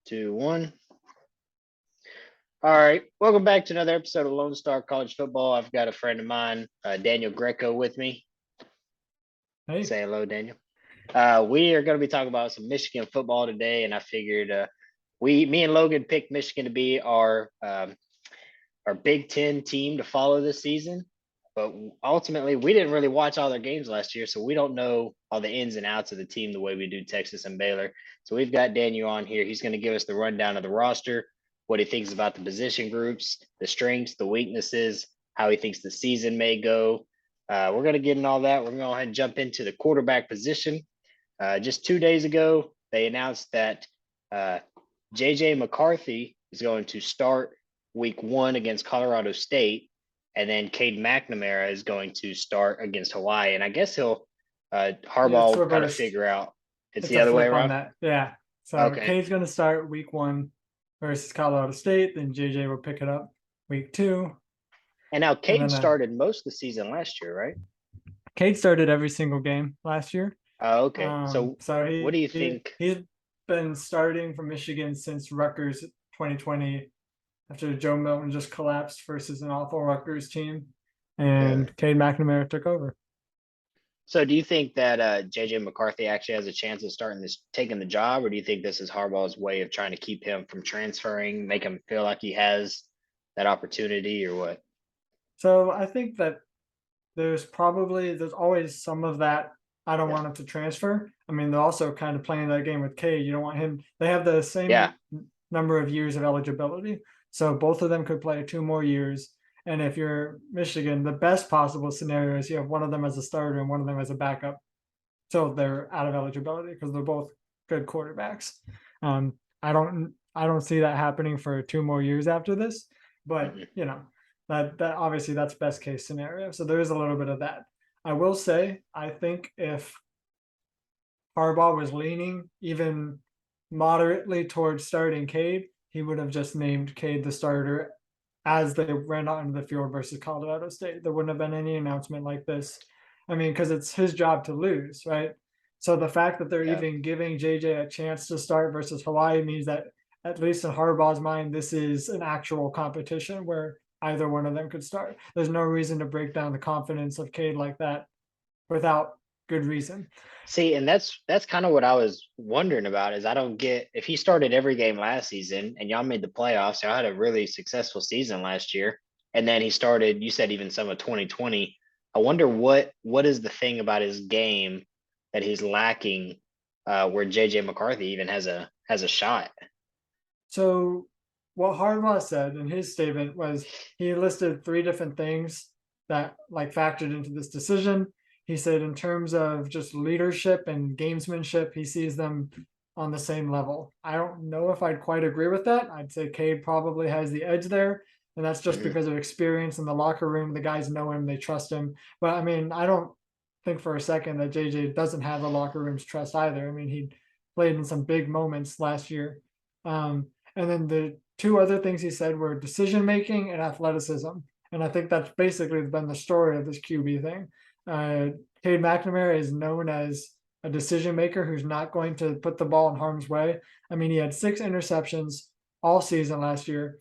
2, 1. All right. Welcome back to another episode of Lone Star College Football. I've got a friend of mine, Daniel Greco, with me. Hey. Say hello, Daniel. We are going to be talking about some Michigan football today, and I figured me and Logan picked Michigan to be our Big Ten team to follow this season. But ultimately, we didn't really watch all their games last year, so we don't know all the ins and outs of the team the way we do Texas and Baylor. So we've got Daniel on here. He's going to give us the rundown of the roster, what he thinks about the position groups, the strengths, the weaknesses, how he thinks the season may go. We're going to get in all that. We're going to go ahead and jump into the quarterback position. Just 2 days ago, they announced that J.J. McCarthy is going to start week 1 against Colorado State, and then Tayden Mcnamara is going to start against Hawaii. And I guess Harbaugh will kind of figure out it's the other way around. That. Yeah. So okay. Cade's going to start week 1 versus Colorado State. Then JJ will pick it up week 2. And now Cade started most of the season last year, right? Cade started every single game last year. Oh, okay. So what do you think? He's been starting for Michigan since Rutgers 2020, after Joe Milton just collapsed versus an awful Rutgers team, and Tayden McNamara took over. So do you think that J.J. McCarthy actually has a chance of taking the job, or do you think this is Harbaugh's way of trying to keep him from transferring, make him feel like he has that opportunity, or what? So I think that there's always some of that. I don't want him to transfer. I mean, they're also kind of playing that game with Cade. You don't want him. They have the same number of years of eligibility. So both of them could play 2 more years. And if you're Michigan, the best possible scenario is you have one of them as a starter and one of them as a backup. So they're out of eligibility because they're both good quarterbacks. I don't see that happening for 2 more years after this, but you know, that obviously that's best case scenario. So there is a little bit of that. I will say, I think if Harbaugh was leaning even moderately towards starting Cade, he would have just named Cade the starter as they ran out into the field versus Colorado State. There wouldn't have been any announcement like this. I mean, because it's his job to lose, right? So the fact that they're even giving JJ a chance to start versus Hawaii means that, at least in Harbaugh's mind, this is an actual competition where either one of them could start. There's no reason to break down the confidence of Cade like that without good reason. See, and that's kind of what I was wondering about, is I don't get, if he started every game last season and y'all made the playoffs, y'all had a really successful season last year, and then he started, you said even some of 2020. I wonder what is the thing about his game that he's lacking where JJ McCarthy even has a shot. So what Harbaugh said in his statement was he listed 3 different things that factored into this decision. He said in terms of just leadership and gamesmanship, he sees them on the same level. I don't know if I'd quite agree with that. I'd say Cade probably has the edge there, and that's just because of experience in the locker room. The guys know him, they trust him. But I mean, I don't think for a second that JJ doesn't have the locker room's trust either. I mean, he played in some big moments last year. And then the 2 other things he said were decision-making and athleticism. And I think that's basically been the story of this QB thing. Tayden McNamara is known as a decision maker who's not going to put the ball in harm's way. I mean, he had 6 interceptions all season last year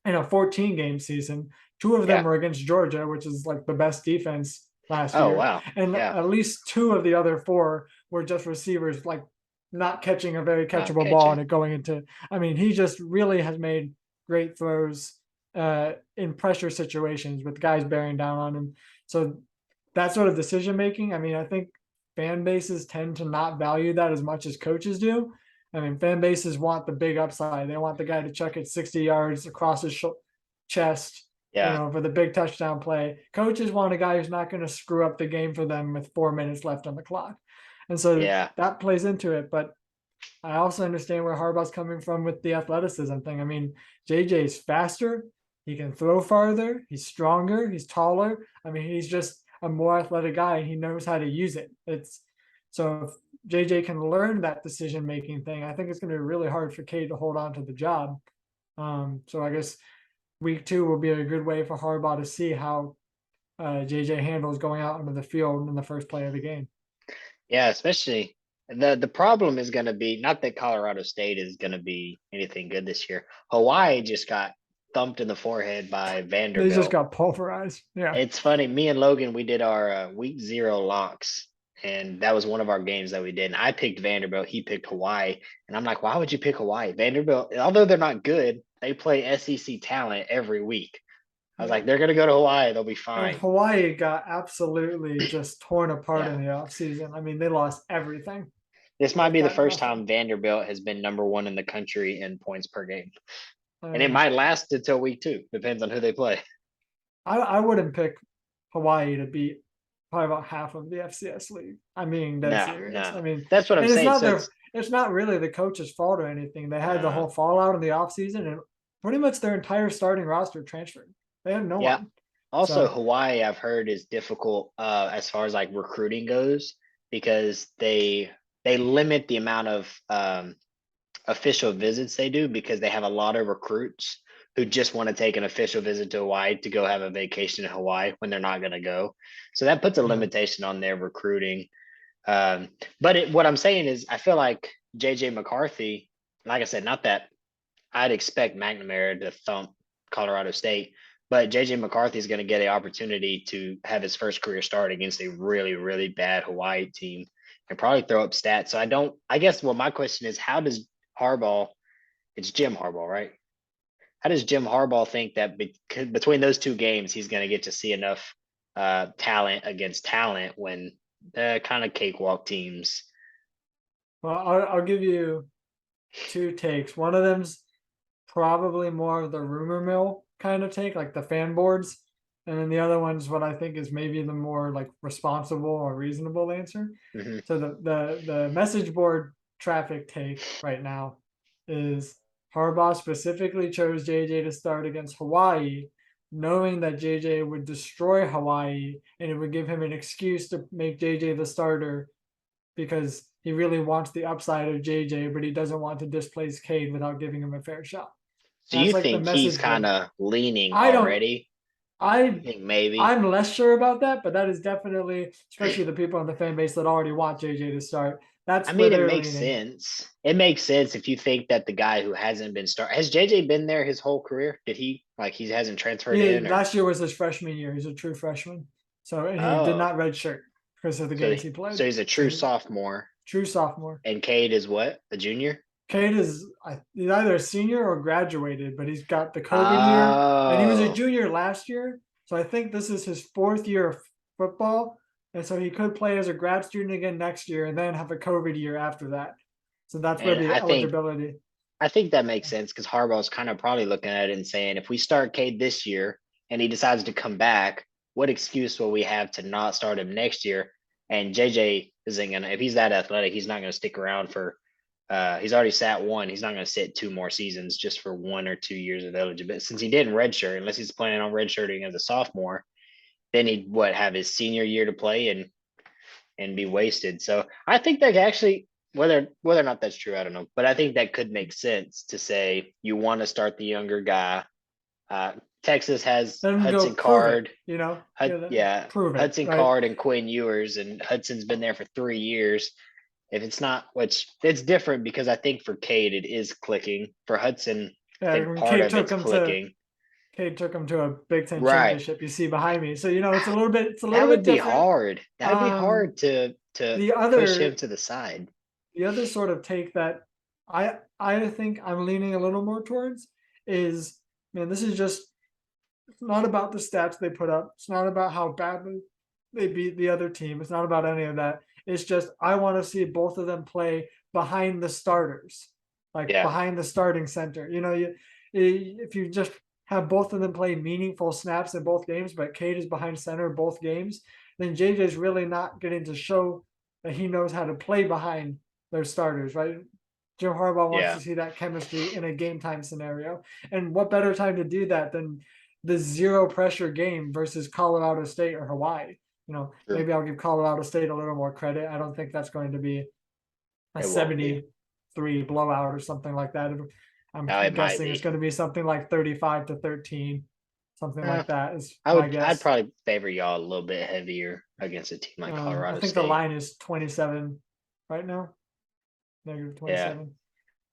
in a 14-game season. 2 of them were against Georgia, which is like the best defense last year. Oh, wow. And at least 2 of the other 4 were just receivers not catching a very catchable ball and it going into. I mean, he just really has made great throws in pressure situations with guys bearing down on him. So that sort of decision making, I mean, I think fan bases tend to not value that as much as coaches do. I mean, fan bases want the big upside. They want the guy to chuck it 60 yards across his chest, for the big touchdown play. Coaches want a guy who's not going to screw up the game for them with 4 minutes left on the clock. And so that plays into it. But I also understand where Harbaugh's coming from with the athleticism thing. I mean, JJ's faster. He can throw farther. He's stronger. He's taller. I mean, he's just a more athletic guy, and he knows how to use it. So if JJ can learn that decision-making thing, I think it's going to be really hard for Cade to hold on to the job. So I guess week 2 will be a good way for Harbaugh to see how JJ handles going out into the field in the first play of the game. Yeah, especially The problem is going to be not that Colorado State is going to be anything good this year. Hawaii just got thumped in the forehead by They just Vanderbilt. got pulverized. Yeah. It's funny. Me and Logan, we did our week 0 locks, and that was one of our games that we did. And I picked Vanderbilt. He picked Hawaii, and I'm like, why would you pick Hawaii? Vanderbilt, although they're not good, they play SEC talent every week. I was like, they're going to go to Hawaii. They'll be And fine. Hawaii got absolutely just torn apart Yeah. in the offseason. I mean, they lost everything. This might Like be the got first nothing. time Vanderbilt has been #1 in the country in points per game. I And it mean, might last until week 2. Depends on who they play. I wouldn't pick Hawaii to beat probably about half of the FCS league. I'm being dead No, serious. I no. mean, That's what I'm and saying. So it's not really the coach's fault or anything. They had the no. whole fallout in the offseason and pretty much their entire starting roster transferred. They have no Yeah. one. Also, So Hawaii, I've heard, is difficult as far as like recruiting goes because they limit the amount of official visits they do because they have a lot of recruits who just want to take an official visit to Hawaii to go have a vacation in Hawaii when they're not going to go. So that puts a yeah. limitation on their recruiting. But what I'm saying is, I feel like JJ McCarthy, like I said, not that I'd expect McNamara to thump Colorado State, but JJ McCarthy is going to get an opportunity to have his first career start against a really, really bad Hawaii team and probably throw up stats. So I guess, well, my question is, how does Harbaugh, it's Jim Harbaugh, right? How does Jim Harbaugh think that between those two games, he's going to get to see enough talent against talent when kind of cakewalk teams? Well, I'll give you two takes. One of them's probably more of the rumor mill kind of take, like the fan boards. And then the other one's what I think is maybe the more like responsible or reasonable answer. Mm-hmm. So the message board traffic take right now is Harbaugh specifically chose JJ to start against Hawaii, knowing that JJ would destroy Hawaii and it would give him an excuse to make JJ the starter because he really wants the upside of JJ, but he doesn't want to displace Cade without giving him a fair shot. So That's you like the think he's message kind board. of leaning I don't. already? I Think maybe. I'm less sure about that, but that is definitely, especially the people in the fan base that already want JJ to start. I That's where mean, it they're makes leaning. sense. It makes sense if you think that the guy who hasn't been has JJ been there his whole career? Did he like he hasn't transferred Yeah, in or last year was his freshman year. He's a true freshman. So and he did oh not redshirt because of the so games he played. so he's a So true sophomore true sophomore. and Cade is what a junior? Cade is he's either a senior or graduated, but he's got the COVID year, and he was a Oh, junior last year. So I think this is his fourth year of football, and so he could play as a grad student again next year, and then have a COVID year after that. So that's where and the eligibility. I think that makes sense because Harbaugh's kind of probably looking at it and saying, if we start Cade this year and he decides to come back, what excuse will we have to not start him next year? And JJ isn't gonna, if he's that athletic, he's not gonna stick around for. He's already sat one. He's not going to sit 2 more seasons just for 1 or 2 years of eligibility. Since he didn't redshirt, unless he's planning on redshirting as a sophomore, then he'd have his senior year to play and be wasted. So I think that actually, whether or not that's true, I don't know, but I think that could make sense to say you want to start the younger guy. Texas has Let him go Hudson prove it. Card, Yeah, prove it, Hudson right? Card and Quinn Ewers, and Hudson's been there for 3 years. If it's not, which it's different because I think for Cade it is clicking. For Hudson, I Yeah, think when part of it's clicking. Cade took him to a Big Ten Right. championship. You see behind me, so it's a That little would bit be different. hard. That'd be hard to The push him other to the side. the other sort of take that I think I'm leaning a little more towards is, man, this is just, it's not about the stats they put up. It's not about how badly they beat the other team. It's not about any of that. It's just I want to see both of them play behind the starters, like Yeah. behind the starting center. If you just have both of them play meaningful snaps in both games, but Cade is behind center both games, then JJ's really not getting to show that he knows how to play behind their starters, right? Jim Harbaugh wants to Yeah. see that chemistry in a game time scenario. And what better time to do that than the zero pressure game versus Colorado State or Hawaii? True. Maybe I'll give Colorado State a little more credit. I don't think that's going to be a It won't be. 73 blowout or something like that. I'm No, it might guessing it's be. going to be something like 35-13, something Uh, like that is I my would. I'd guess. probably favor y'all a little bit heavier against a team like I Colorado think the State. line is 27 right now. negative Yeah. 27.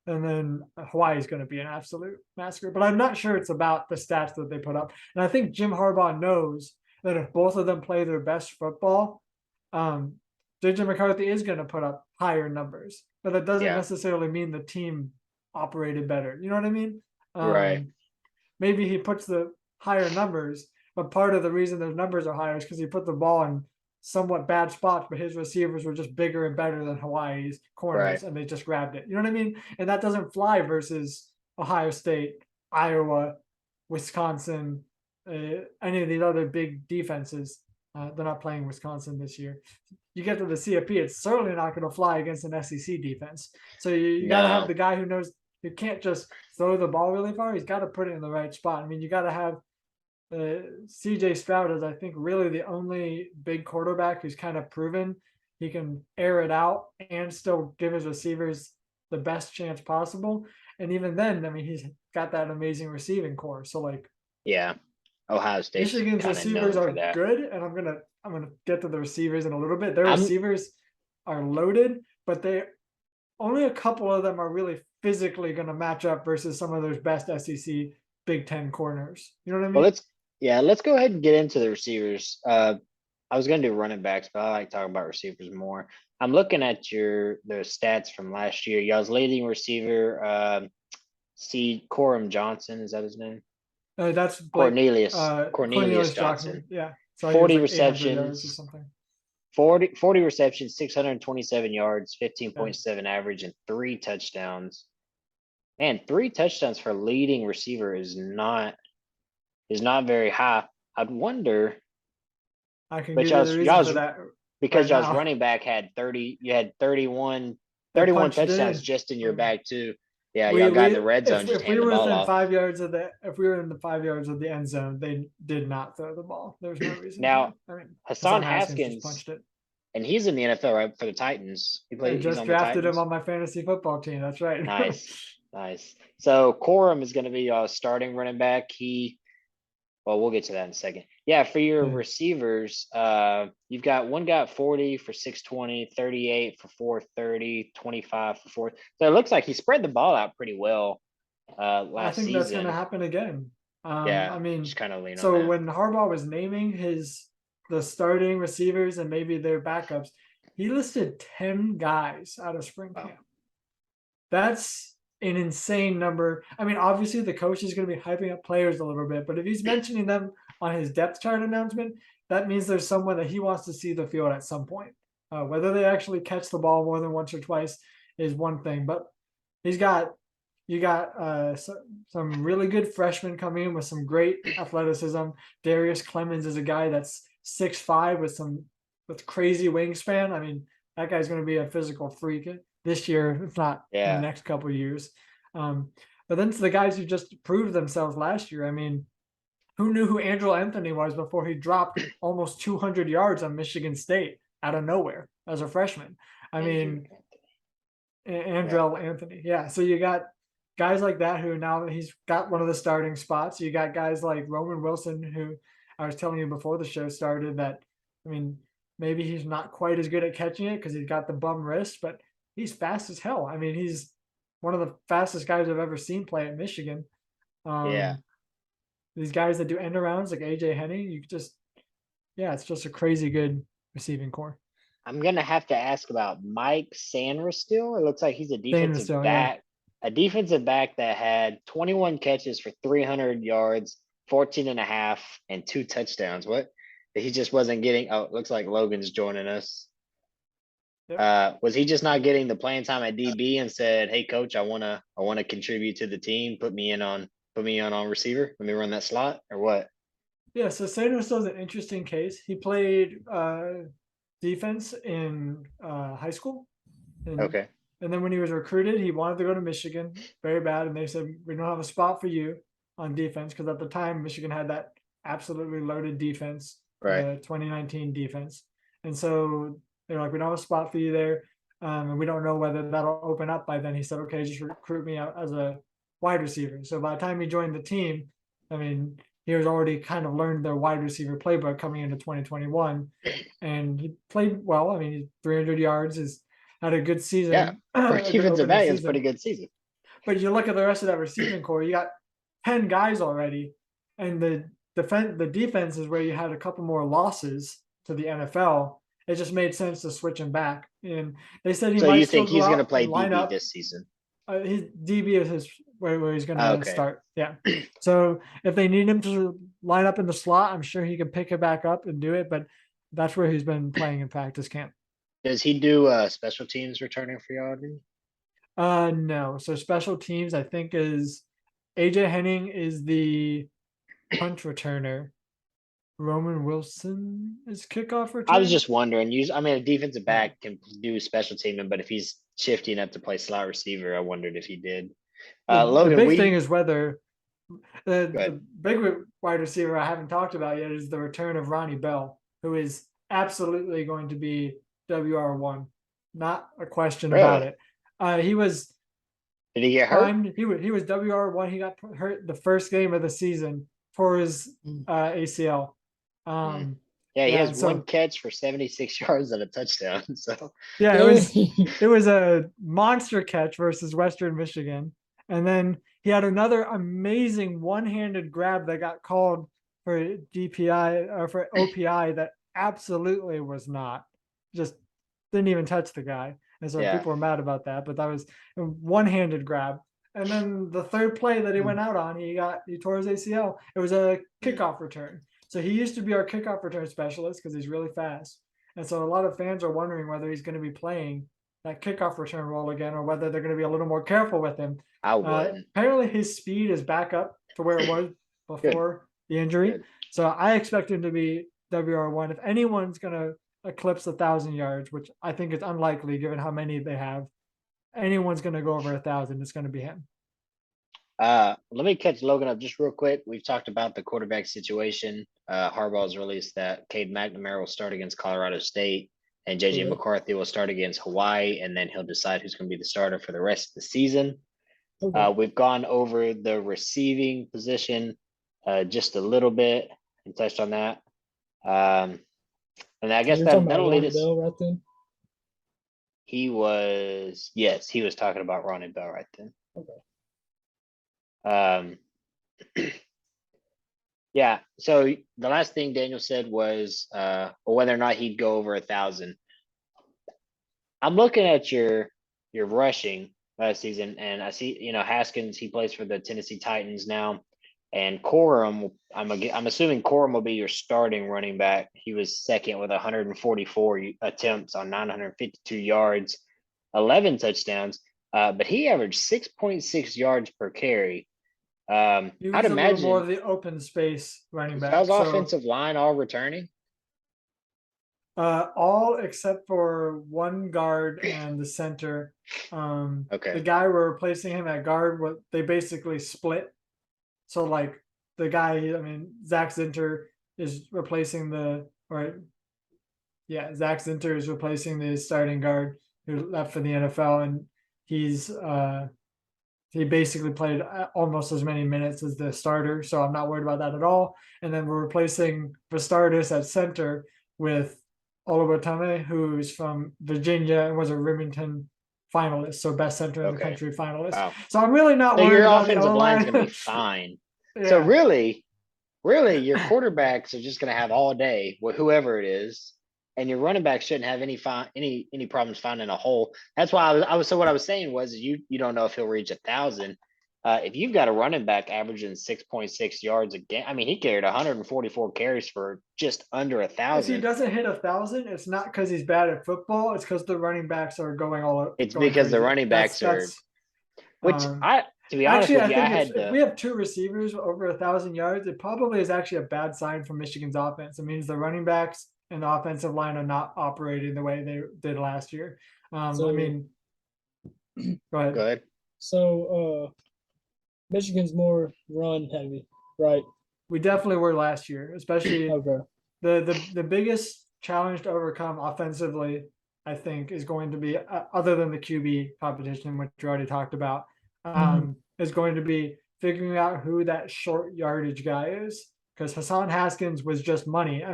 And then Hawaii is going to be an absolute massacre. But I'm not sure it's about the stats that they put up. And I think Jim Harbaugh knows that if both of them play their best football, JJ McCarthy is going to put up higher numbers. But that doesn't Yeah. necessarily mean the team operated better. You know what I mean? Right. Maybe he puts the higher numbers, but part of the reason those numbers are higher is because he put the ball in somewhat bad spots, but his receivers were just bigger and better than Hawaii's corners, Right. and they just grabbed it. You know what I mean? And that doesn't fly versus Ohio State, Iowa, Wisconsin, any of these other big defenses. They're not playing Wisconsin this year. You get to the CFP, it's certainly not going to fly against an SEC defense. So you got to have No. the guy who knows you can't just throw the ball really far. He's got to put it in the right spot. I mean, you got to have CJ Stroud is, I think, really the only big quarterback who's kind of proven he can air it out and still give his receivers the best chance possible. And even then, I mean, he's got that amazing receiving core. So like, Yeah. Ohio State's Michigan's kind of receivers known for are that. good, and I'm gonna get to the receivers in a little bit. Their I'm receivers are loaded, but they only a couple of them are really physically going to match up versus some of those best SEC Big Ten corners. You know what I well. mean? Let's go ahead and get into the receivers. I was gonna do running backs, but I like talking about receivers more. I'm looking at the stats from last year. Y'all's leading receiver, C. Corum Johnson, is that his name? That's Blake Cornelius Johnson. Johnson. Yeah, so he was 40 like 800 yards or receptions, something. 40 receptions, 627 yards, Yeah. 15.7 average, and 3 touchdowns. Man, 3 touchdowns for leading receiver is not very high. I'd wonder, I can but give you the reason for that because right y'all's now. running back had 30, you had 31 They punched it touchdowns in. just in your bag too. Yeah, We y'all got in the red zone, just if we hand the were ball within off. 5 yards of the if we were in the 5 yards of the end zone, they did not throw the ball. There's no reason Now, to. I mean, Hassan Haskins just Haskins, punched it. and he's in the NFL, right? For the Titans. I He's just on the drafted him Titans. on my fantasy football team. That's right. Nice. Nice. So Corum is going to be a starting running back. Well, we'll get to that in a second. Yeah, for your receivers, you've got one guy at 40 for 620, 38 for 430, 25 for 4. So it looks like he spread the ball out pretty well I last think that's going to season. happen again. Yeah, I mean, just kind of lean on so that. when Harbaugh was naming the starting receivers and maybe their backups, he listed 10 guys out of spring camp. That's an insane number. I mean, obviously the coach is going to be hyping up players a little bit, but if he's mentioning them on his depth chart announcement, that means there's someone that he wants to see the field at some point. Whether they actually catch the ball more than once or twice is one thing, but you got some really good freshmen coming in with some great athleticism. Darius Clemens is a guy that's 6'5" with crazy wingspan. I mean, that guy's going to be a physical freak this year, if not in the next couple of years. But then to the guys who just proved themselves last year, I mean, who knew who Andrew Anthony was before he dropped almost 200 yards on Michigan State out of nowhere as a freshman? I mean, Andrell Anthony. Yeah. So you got guys like that who now he's got one of the starting spots. You got guys like Roman Wilson, who I was telling you before the show started that, I mean, maybe he's not quite as good at catching it because he's got the bum wrist, but he's fast as hell. I mean, he's one of the fastest guys I've ever seen play at Michigan. These guys that do end arounds like AJ Henning, it's just a crazy good receiving core. I'm gonna have to ask about Mike Sanderstill. It looks like he's a defensive back. Yeah. A defensive back that had 21 catches for 300 yards, 14 and a half, and 2 touchdowns. What? He just wasn't getting. Oh, it looks like Logan's joining us. Yep. Was he just not getting the playing time at DB and said, "Hey, coach, I wanna contribute to the team. Put me in on receiver. Let me run that slot," or what? Yeah. So Sanderson's an interesting case. He played defense in high school. Okay. And then when he was recruited, he wanted to go to Michigan very bad. And they said, we don't have a spot for you on defense. Because at the time, Michigan had that absolutely loaded defense, right? The 2019 defense. And so they're like, we don't have a spot for you there. And we don't know whether that'll open up by then. He said, okay, just recruit me out as a wide receiver. So by the time he joined the team, I mean, he was already kind of learned their wide receiver playbook coming into 2021. And he played well. I mean, 300 yards is had a good Yeah, season, for a a good defensive opening back, it's a pretty season. good season. But you look at the rest of that receiving core, you got 10 guys already, and the defense is where you had a couple more losses to the NFL. It just made sense to switch him back, and they said he So might you still think go he's going to out play and line DB up. this season? His DB is his where he's going to Okay. start. Yeah. So if they need him to line up in the slot, I'm sure he can pick it back up and do it. But that's where he's been playing in practice camp. Does he do special teams returning for y'all? No. So special teams, I think, is AJ Henning is the punt returner. Roman Wilson is kickoff I was return. just wondering. I mean, a defensive back can do special teaming, but if he's shifting up to play slot receiver, I wondered if he did. The Logan, big thing is whether go ahead. the big wide receiver I haven't talked about yet is the return of Ronnie Bell, who is absolutely going to be WR1. Not a question about Really? it. He was Did he get hurt? primed. He was WR1. He got hurt the first game of the season for his ACL. Mm. Yeah, he Yeah, has one so catch for 76 yards and a touchdown. So yeah, Dang. it was a monster catch versus Western Michigan. And then he had another amazing one-handed grab that got called for DPI or for OPI that absolutely was not. Just didn't even touch the guy. And so yeah, people were mad about that, but that was a one-handed grab. And then the third play that he went out on, he tore his ACL. It was a kickoff return. So he used to be our kickoff return specialist because he's really fast. And so a lot of fans are wondering whether he's going to be playing that kickoff return role again, or whether they're going to be a little more careful with him. I wouldn't. Apparently, his speed is back up to where it was Good. before the injury. Good. So I expect him to be WR1. If anyone's going to eclipse 1,000 yards, which I think is unlikely given how many they have, anyone's going to go over 1,000. It's going to be him. Let me catch Logan up just real quick. We've talked about the quarterback situation. Harbaugh's released that Tayden Mcnamara will start against Colorado State and JJ McCarthy will start against Hawaii, and then he'll decide who's going to be the starter for the rest of the season. Okay. We've gone over the receiving position just a little bit and touched on that. And I guess You're talking that'll about lead Ronnie us. Bell right then? He was talking about Ronnie Bell right then. Okay. Yeah. So the last thing Daniel said was whether or not he'd go over 1,000. I'm looking at your rushing last season, and I see Haskins. He plays for the Tennessee Titans now, and Corum. I'm assuming Corum will be your starting running back. He was second with 144 attempts on 952 yards, 11 touchdowns. But he averaged 6.6 yards per carry. He I'd was a little more imagine of the open space running is back. y'all's So offensive line all returning? all except for one guard and the center. The Okay. guy we're replacing him at guard, what they basically split. So like the guy, Zach Zinter is replacing Zach Zinter is replacing the starting guard who left for the NFL, and he basically played almost as many minutes as the starter, so I'm not worried about that at all. And then we're replacing Vastardis at center with Oliver Tame, who's from Virginia and was a Remington finalist, so best center in the country finalist. Wow. So I'm really not So worried your about the offensive O line's line. gonna be fine. Yeah. So really, your quarterbacks are just gonna have all day with whoever it is, and your running back shouldn't have any problems finding a hole. That's why I was. So what I was saying was, you don't know if he'll reach 1,000. If you've got a running back averaging 6.6 yards a game, I mean, he carried 144 carries for just under If he 1,000. doesn't hit 1,000, it's not because he's bad at football. It's because the running backs are going It's going because the crazy. running backs That's to be honest actually, with I you, think if we have two receivers over 1,000 yards, it probably is actually a bad sign for Michigan's offense. It means the running backs and the offensive line are not operating the way they did last year. So- Go ahead. Go ahead. So Michigan's more run heavy, right? We definitely were last year, especially Okay. the biggest challenge to overcome offensively, I think, is going to be other than the QB competition, which we already talked about, is going to be figuring out who that short yardage guy is. Because Hassan Haskins was just money.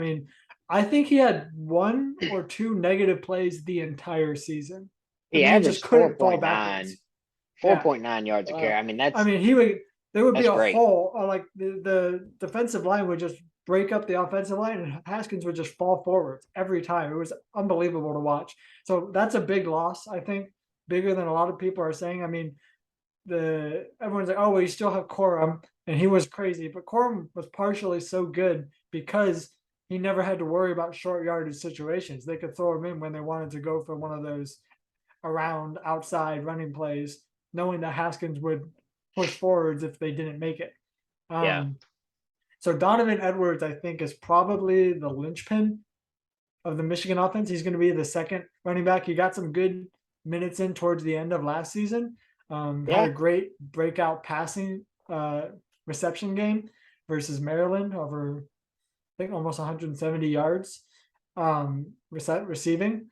I think he had one or two negative plays the entire season. He just averaged couldn't fall backwards. 4.9 yards a Wow. carry. I mean, I mean, there would be that's a great. hole, or like the defensive line would just break up the offensive line, and Haskins would just fall forward every time. It was unbelievable to watch. So that's a big loss, I think, bigger than a lot of people are saying. I mean, everyone's like, oh, well, you still have Corum, and he was crazy, but Corum was partially so good because he never had to worry about short yardage situations. They could throw him in when they wanted to go for one of those around outside running plays, knowing that Haskins would push forwards if they didn't make it. Yeah. So Donovan Edwards, I think, is probably the linchpin of the Michigan offense. He's going to be the second running back. He got some good minutes in towards the end of last season. Had a great breakout passing reception game versus Maryland, over I think almost 170 yards receiving.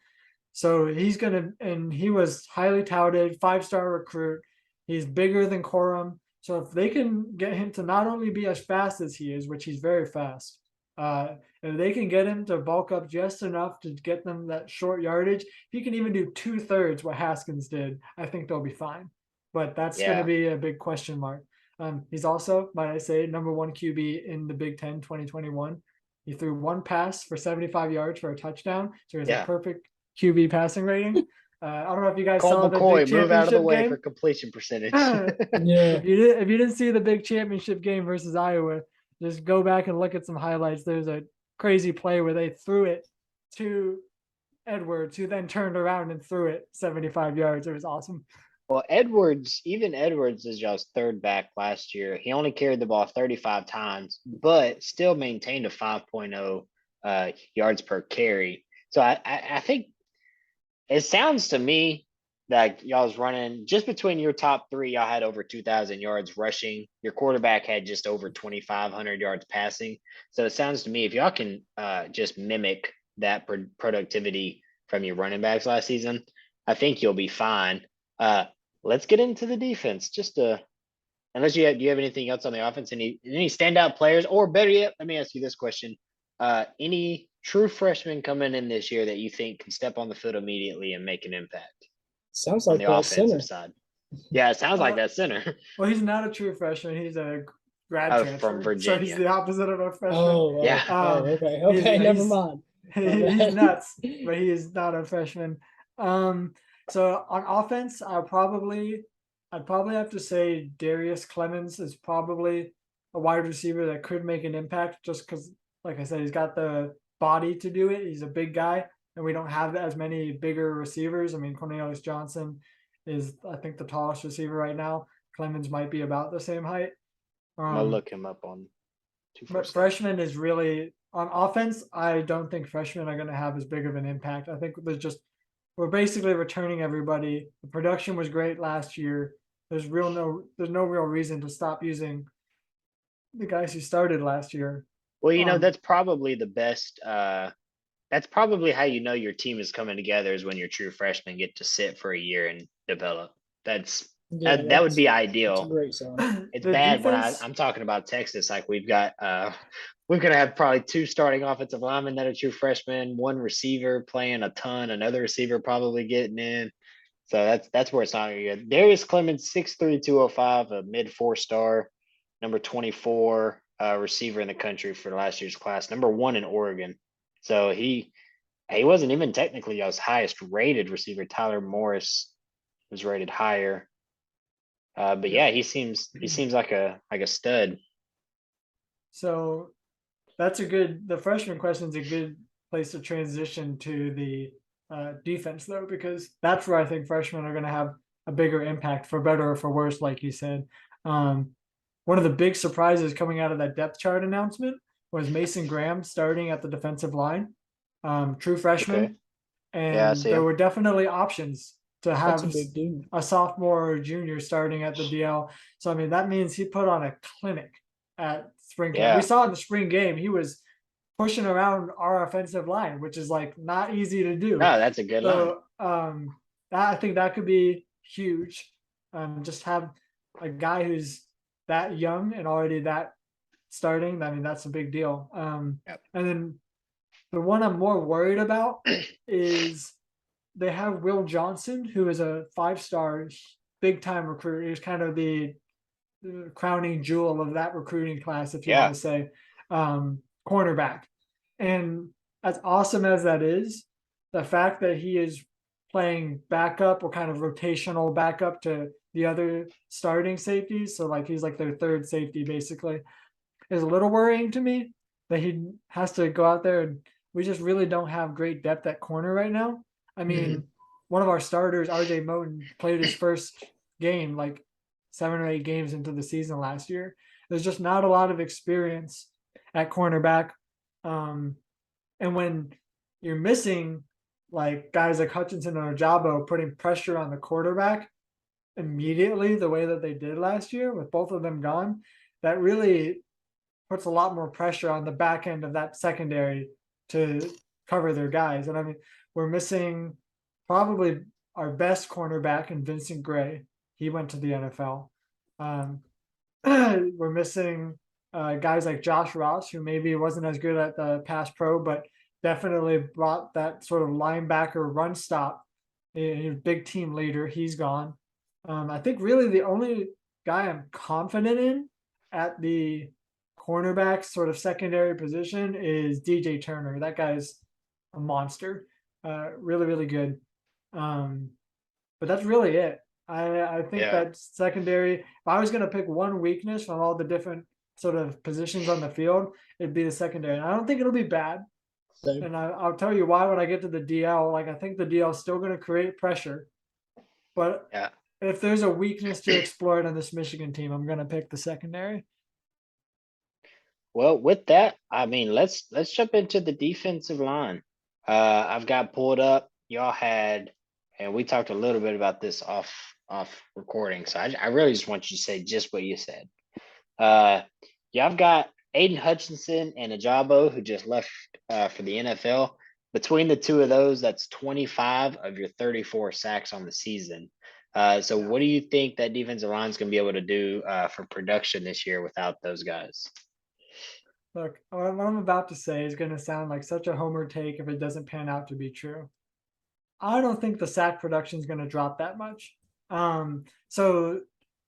So he's gonna, and he was highly touted, 5-star recruit. He's bigger than Corum. So if they can get him to not only be as fast as he is, which he's very fast, if they can get him to bulk up just enough to get them that short yardage, if he can even do 2/3 what Haskins did, I think they'll be fine. But that's going to be a big question mark. He's also, might I say, #1 QB in the Big Ten 2021. He threw one pass for 75 yards for a touchdown. So he has a perfect QB passing rating. I don't know if you guys saw the McCoy, big move out of the championship way game for completion percentage. Yeah. If you didn't see the big championship game versus Iowa, just go back and look at some highlights. There's a crazy play where they threw it to Edwards, who then turned around and threw it 75 yards. It was awesome. Well, Edwards is y'all's third back last year. He only carried the ball 35 times, but still maintained a 5.0 yards per carry. So I think it sounds to me like y'all's running just between your top three. Y'all had over 2,000 yards rushing. Your quarterback had just over 2,500 yards passing. So it sounds to me, if y'all can just mimic that productivity from your running backs last season, I think you'll be fine. Let's get into the defense. Unless do you have anything else on the offense? Any standout players, or better yet, let me ask you this question: any true freshmen coming in this year that you think can step on the field immediately and make an impact? Sounds on like the that offensive center. side. Yeah, it sounds like that center. Well, he's not a true freshman. He's a grad transfer from Virginia. So he's the opposite of a freshman. Okay. Never mind. He's nuts, but he is not a freshman. So on offense, I'd probably have to say Darius Clemens is probably a wide receiver that could make an impact, just because, like I said, he's got the body to do it. He's a big guy, and we don't have as many bigger receivers. I mean, Cornelius Johnson is, I think, the tallest receiver right now. Clemens might be about the same height. I'll look him up on. But freshman is really on offense. I don't think freshmen are going to have as big of an impact. I think we're basically returning everybody. The production was great last year. There's no real reason to stop using the guys who started last year. Well, that's probably the best. That's probably how you know your team is coming together, is when your true freshmen get to sit for a year and develop. That would be ideal. That's a great sign. It's bad when I'm talking about Texas. Like we're gonna have probably 2 starting offensive linemen that are true freshmen, 1 receiver playing a ton, another receiver probably getting in. So that's where it's not good. Darius Clemens, 6'3", 205, a mid 4-star, number 24 receiver in the country for last year's class, number 1 in Oregon. So he wasn't even technically y'all's highest rated receiver. Tyler Morris was rated higher. But yeah, he seems like a stud. So the freshman question is a good place to transition to the defense, though, because that's where I think freshmen are going to have a bigger impact, for better or for worse, like you said. One of the big surprises coming out of that depth chart announcement was Mason Graham starting at the defensive line, true freshman. Okay. And there were definitely options to have a sophomore or junior starting at the DL. So, I mean, that means he put on a clinic at spring camp. We saw in the spring game, he was pushing around our offensive line, which is like not easy to do. No, that's a good line. I think that could be huge. Just have a guy who's that young and already that starting. I mean, that's a big deal. And then the one I'm more worried about is they have Will Johnson, who is a 5-star, big time recruit. He's kind of the crowning jewel of that recruiting class, if you want to say, cornerback. And as awesome as that is, the fact that he is playing backup or kind of rotational backup to the other starting safeties, so like he's like their third safety basically, is a little worrying to me that he has to go out there, and we just really don't have great depth at corner right now. I mean, one of our starters, RJ Moten, played his first game like 7 or 8 games into the season last year. There's just not a lot of experience at cornerback. And when you're missing like guys like Hutchinson or Jabo putting pressure on the quarterback immediately the way that they did last year with both of them gone, that really puts a lot more pressure on the back end of that secondary to cover their guys. And I mean, we're missing probably our best cornerback in Vincent Gray. He went to the NFL. We're missing guys like Josh Ross, who maybe wasn't as good at the pass pro, but definitely brought that sort of linebacker run stop. He's a big team leader. He's gone. I think really the only guy I'm confident in at the cornerback sort of secondary position is DJ Turner. That guy's a monster. Really, really good. But that's really it. I think that secondary, if I was going to pick one weakness from all the different sort of positions on the field, it'd be the secondary. And I don't think it'll be bad. Same. And I'll tell you why when I get to the DL. Like, I think the DL is still going to create pressure. But if there's a weakness to exploit on this Michigan team, I'm going to pick the secondary. Well, with that, I mean, let's jump into the defensive line. I've got pulled up. Y'all had, and we talked a little bit about this off recording. So I really just want you to say just what you said. I've got Aiden Hutchinson and Ajabo, who just left for the NFL. Between the two of those, that's 25 of your 34 sacks on the season. So what do you think that defensive line is going to be able to do for production this year without those guys? Look, what I'm about to say is going to sound like such a homer take if it doesn't pan out to be true. I don't think the sack production is going to drop that much. So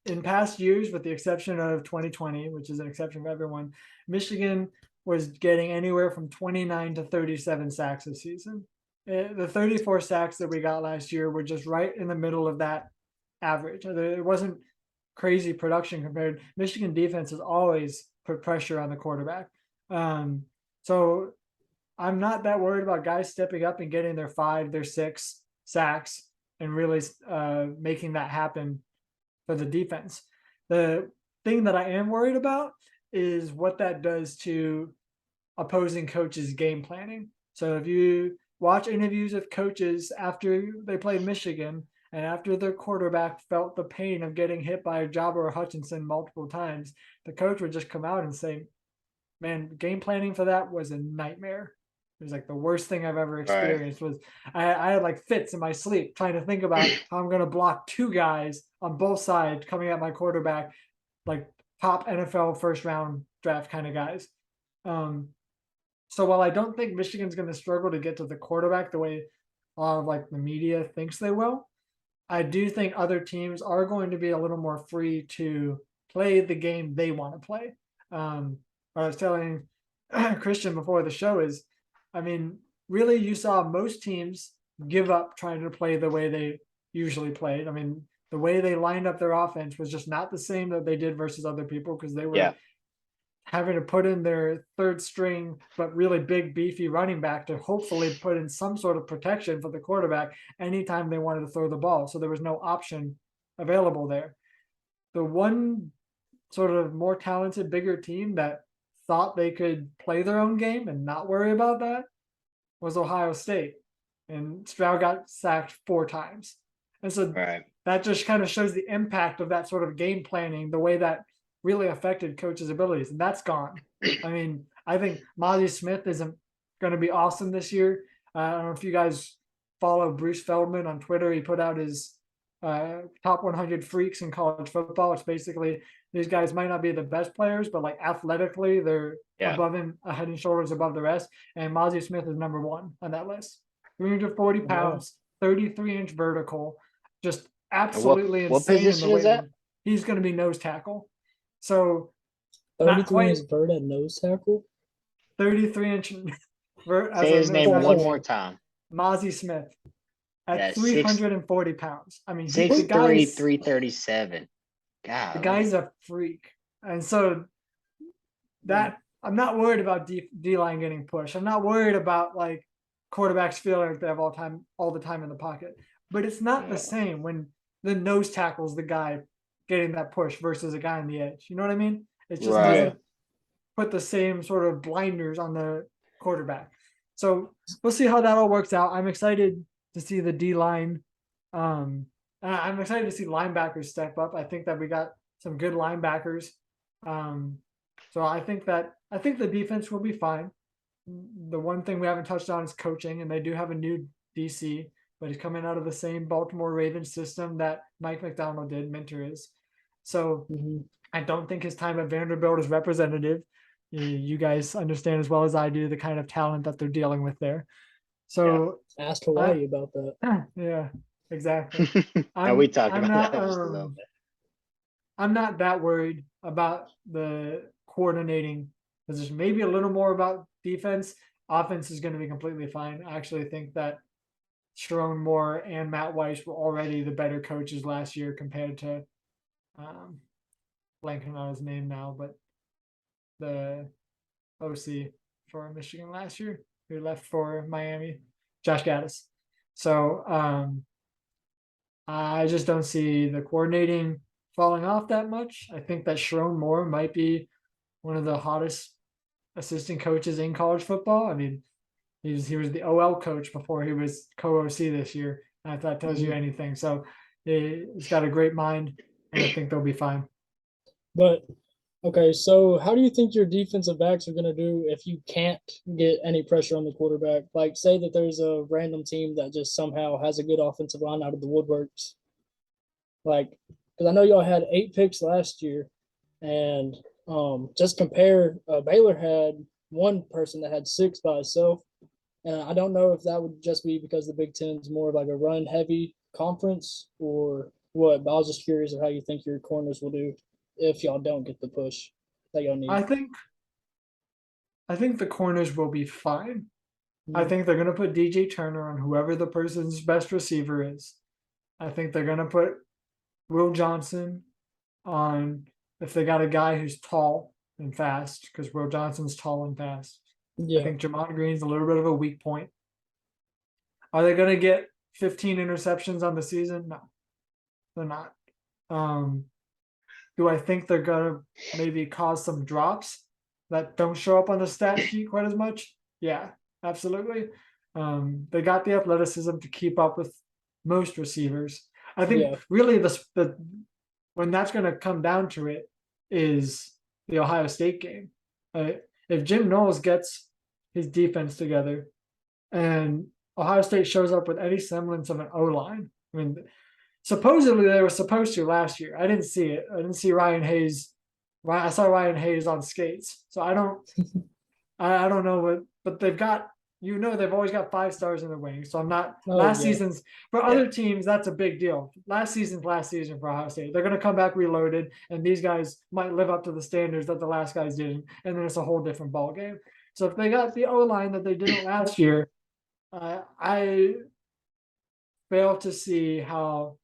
in past years, with the exception of 2020, which is an exception for everyone, Michigan was getting anywhere from 29 to 37 sacks a season. The 34 sacks that we got last year were just right in the middle of that average. It wasn't crazy production compared. Michigan defense has always put pressure on the quarterback. So I'm not that worried about guys stepping up and getting their 5, their 6 sacks and really making that happen for the defense. The thing that I am worried about is what that does to opposing coaches' game planning. So if you watch interviews with coaches after they played Michigan and after their quarterback felt the pain of getting hit by a Jabba or Hutchinson multiple times, the coach would just come out and say, man, game planning for that was a nightmare. It was like the worst thing I've ever experienced. Was I had like fits in my sleep trying to think about how I'm going to block 2 guys on both sides coming at my quarterback, like top NFL first round draft kind of guys. So while I don't think Michigan's going to struggle to get to the quarterback the way a lot of like the media thinks they will, I do think other teams are going to be a little more free to play the game they want to play. What I was telling Christian before the show is, I mean, really you saw most teams give up trying to play the way they usually played. I mean, the way they lined up their offense was just not the same that they did versus other people, because they were having to put in their third string, but really big, beefy running back to hopefully put in some sort of protection for the quarterback anytime they wanted to throw the ball. So there was no option available there. The one sort of more talented, bigger team that thought they could play their own game and not worry about that was Ohio State. And Stroud got sacked 4 times. And so that just kind of shows the impact of that sort of game planning, the way that really affected coaches' abilities. And that's gone. I mean, I think Mozzie Smith isn't going to be awesome this year. I don't know if you guys follow Bruce Feldman on Twitter. He put out his top 100 freaks in college football. It's basically, these guys might not be the best players, but like athletically, they're above him, head and shoulders above the rest. And Mozzie Smith is number 1 on that list. 340 pounds, 33-inch vertical, just And absolutely what insane in the position is weight that? room. He's going to be nose tackle. So not 33 quite inch vert at nose tackle. 33-inch as Say a his nose name Oh, tackle. one oh. more time. Mozzie Smith at Yeah, 340 pounds. I mean, the 6'3", guy's 337. the God, guy's a freak, and so that I'm not worried about D line getting pushed. I'm not worried about like quarterbacks feeling like they have all the time in the pocket. But it's not the yeah, same when the nose tackles the guy getting that push versus a guy on the edge. You know what I mean? It just right. doesn't put the same sort of blinders on the quarterback. So we'll see how that all works out. I'm excited to see the D line. I'm excited to see linebackers step up. I think that we got some good linebackers. So I think the defense will be fine. The one thing we haven't touched on is coaching, and they do have a new DC, but he's coming out of the same Baltimore Ravens system that Mike McDonald did, Minter is. So Mhm. I don't think his time at Vanderbilt is representative. You guys understand as well as I do the kind of talent that they're dealing with there. So Asked Hawaii about that. yeah, exactly. And we I'm talked I'm about not that just a little bit. I'm not that worried about the coordinating position. Maybe a little more about defense. Offense is going to be completely fine. I actually think that Sharon Moore and Matt Weiss were already the better coaches last year compared to blanking on his name now, but the OC for Michigan last year who left for Miami, Josh Gaddis. So I just don't see the coordinating falling off that much. I think that Sharon Moore might be one of the hottest assistant coaches in college football. I mean, he was the OL coach before he was co-OC this year. And if that tells you anything, so he's got a great mind, and I think they'll be fine. But okay, so how do you think your defensive backs are going to do if you can't get any pressure on the quarterback? Like, say that there's a random team that just somehow has a good offensive line out of the woodworks. Like, because I know y'all had 8 picks last year, and just compare, Baylor had one person that had 6 by itself, and I don't know if that would just be because the Big Ten is more of like a run-heavy conference or what. But I was just curious of how you think your corners will do if y'all don't get the push that y'all need. I think the corners will be fine. I think they're going to put DJ Turner on whoever the person's best receiver is. I think they're going to put Will Johnson on if they got a guy who's tall and fast, because Will Johnson's tall and fast. I think Jamon Green's a little bit of a weak point. Are they going to get 15 interceptions on the season? No, they're not. Do I think they're going to maybe cause some drops that don't show up on the stat sheet quite as much? Yeah, absolutely. They got the athleticism to keep up with most receivers. I think really the when that's going to come down to it is the Ohio State game. If Jim Knowles gets his defense together and Ohio State shows up with any semblance of an O line, I mean, supposedly they were supposed to last year. I didn't see it. I didn't see Ryan Hayes. I saw Ryan Hayes on skates, so I don't know what, but they've got, they've always got 5 stars in the wing. So I'm not season's for other teams. That's a big deal. Last season for Ohio State. They're going to come back reloaded, and these guys might live up to the standards that the last guys didn't, and then it's a whole different ball game. So if they got the O line that they didn't last year, I fail to see how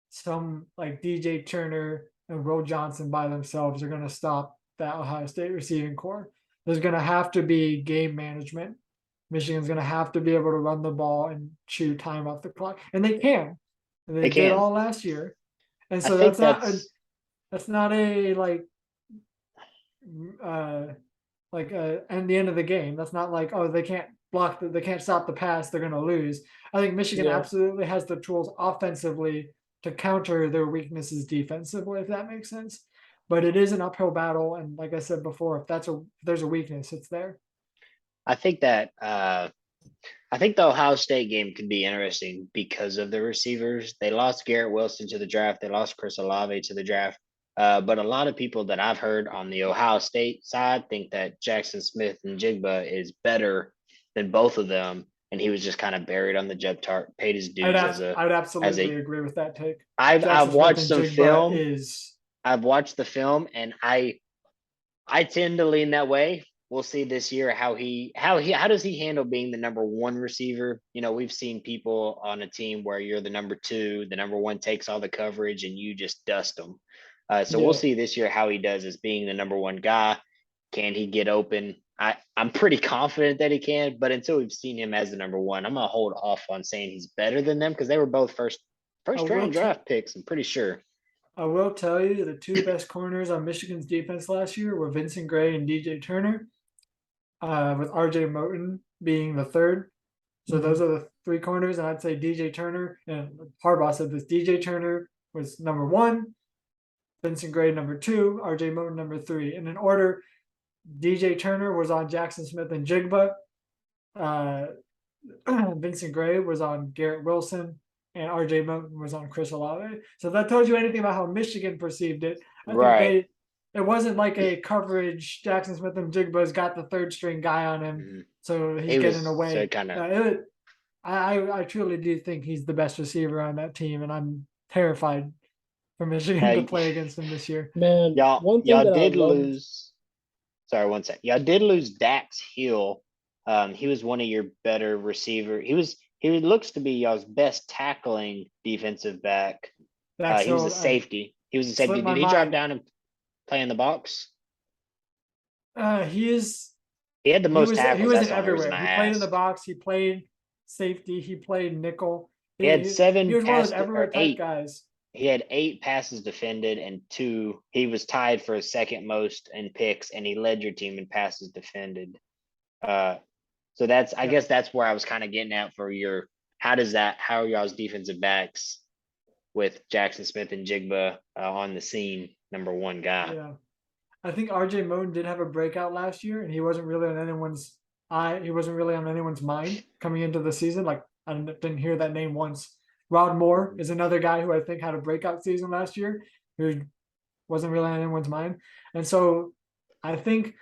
some like DJ Turner and Will Johnson by themselves are going to stop that Ohio State receiving core. There's going to have to be game management. Michigan's going to have to be able to run the ball and chew time off the clock, and they can. They did all last year, and so that's not a like and the end of the game. That's not like, oh, they can't they can't stop the pass, they're going to lose. I think Michigan absolutely has the tools offensively to counter their weaknesses defensively, if that makes sense. But it is an uphill battle, and like I said before, if there's a weakness, it's there. I think that I think the Ohio State game could be interesting because of the receivers. They lost Garrett Wilson to the draft. They lost Chris Olave to the draft. But a lot of people that I've heard on the Ohio State side think that Jackson Smith and Jigba is better than both of them. and he was just kind of buried on the depth chart. Paid his dues I'd absolutely agree with that take. I've Jackson watched Smith some and Jigba film. is I've watched the film, and I tend to lean that way. We'll see this year how does he handle being the number one receiver? You know, we've seen people on a team where you're the number two, the number one takes all the coverage, and you just dust them. So we'll see this year how he does as being the number one guy. Can he get open? I'm pretty confident that he can, but until we've seen him as the number one, I'm gonna hold off on saying he's better than them because they were both first round draft picks. I'm pretty sure. I will tell you the two best corners on Michigan's defense last year were Vincent Gray and DJ Turner, with RJ Moten being the third. So those are the three corners, and I'd say DJ Turner, and Harbaugh said this, DJ Turner was number one, Vincent Gray number two, RJ Moten number three. And in order, DJ Turner was on Jackson Smith and Jigba. Vincent Gray was on Garrett Wilson, and RJ Moten was on Chris Olave. So that tells you anything about how Michigan perceived it. I think it wasn't like a coverage. Jackson Smith and Jigba's got the third string guy on him, so he's getting away. So I truly do think he's the best receiver on that team, and I'm terrified for Michigan to play against him this year. Man, y'all did lose. Sorry, one sec. Y'all did lose Dax Hill. He was one of your better receiver. He looks to be y'all's best tackling defensive back. He was a safety. Did he drop down and play in the box? He had the most tackles. He was everywhere. He played in the box. He played safety. He played nickel. He had seven. He was one of those everywhere type guys. He had 8 passes defended and 2. He was tied for second most in picks, and he led your team in passes defended. So I guess that's where I was kind of getting at for your. How are y'all's defensive backs with Jackson Smith and Jigba on the scene, number one guy? Yeah, I think RJ Moten did have a breakout last year, and he wasn't really on anyone's eye. He wasn't really on anyone's mind coming into the season. Like, I didn't hear that name once. Rod Moore is another guy who I think had a breakout season last year, who wasn't really on anyone's mind. And so I think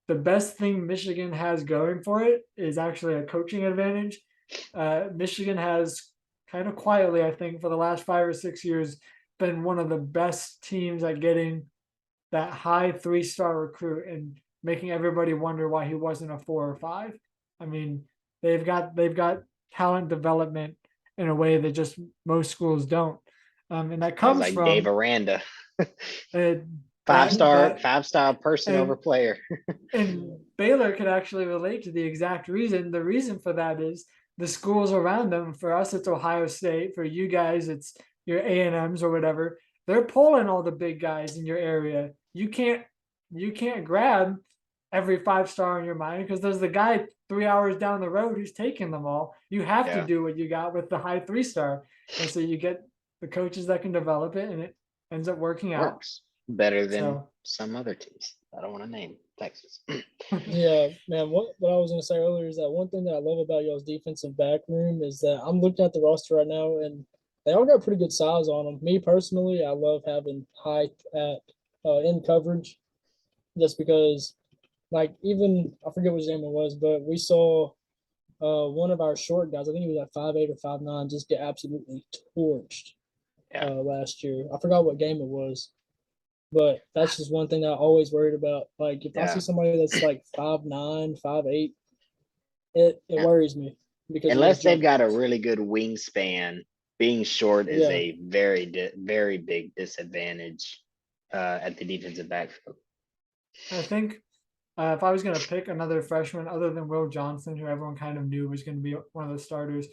the best thing Michigan has going for it is actually a coaching advantage. Michigan has kind of quietly, I think, for the last 5 or 6 years, been one of the best teams at getting that high 3-star recruit and making everybody wonder why he wasn't a 4 or 5. I mean, they've got talent development in a way that just most schools don't. And that comes from Dave Aranda. 5-star person over player. And Baylor could actually relate to the exact reason. The reason for that is the schools around them. For us, it's Ohio State. For you guys, it's your A&Ms or whatever. They're pulling all the big guys in your area. You can't grab every 5-star in your mind because there's the guy 3 hours down the road who's taking them all. You have to do what you got with the high 3-star. And so you get the coaches that can develop it, and it ends up working out. Works better than some other teams. I don't want to name Texas. Yeah, man. What I was going to say earlier is that one thing that I love about y'all's defensive back room is that I'm looking at the roster right now, and they all got pretty good size on them. Me personally, I love having height at in coverage, just because, like, even I forget which game it was, but we saw one of our short guys, I think he was like 5'8" or 5'9", just get absolutely torched last year. I forgot what game it was. But that's just one thing that I always worried about. Like, if I see somebody that's like 5'9", 5'8", it worries me. Because unless they've got a really good wingspan, being short is a very, very big disadvantage at the defensive backfield. I think if I was going to pick another freshman other than Will Johnson, who everyone kind of knew was going to be one of the starters,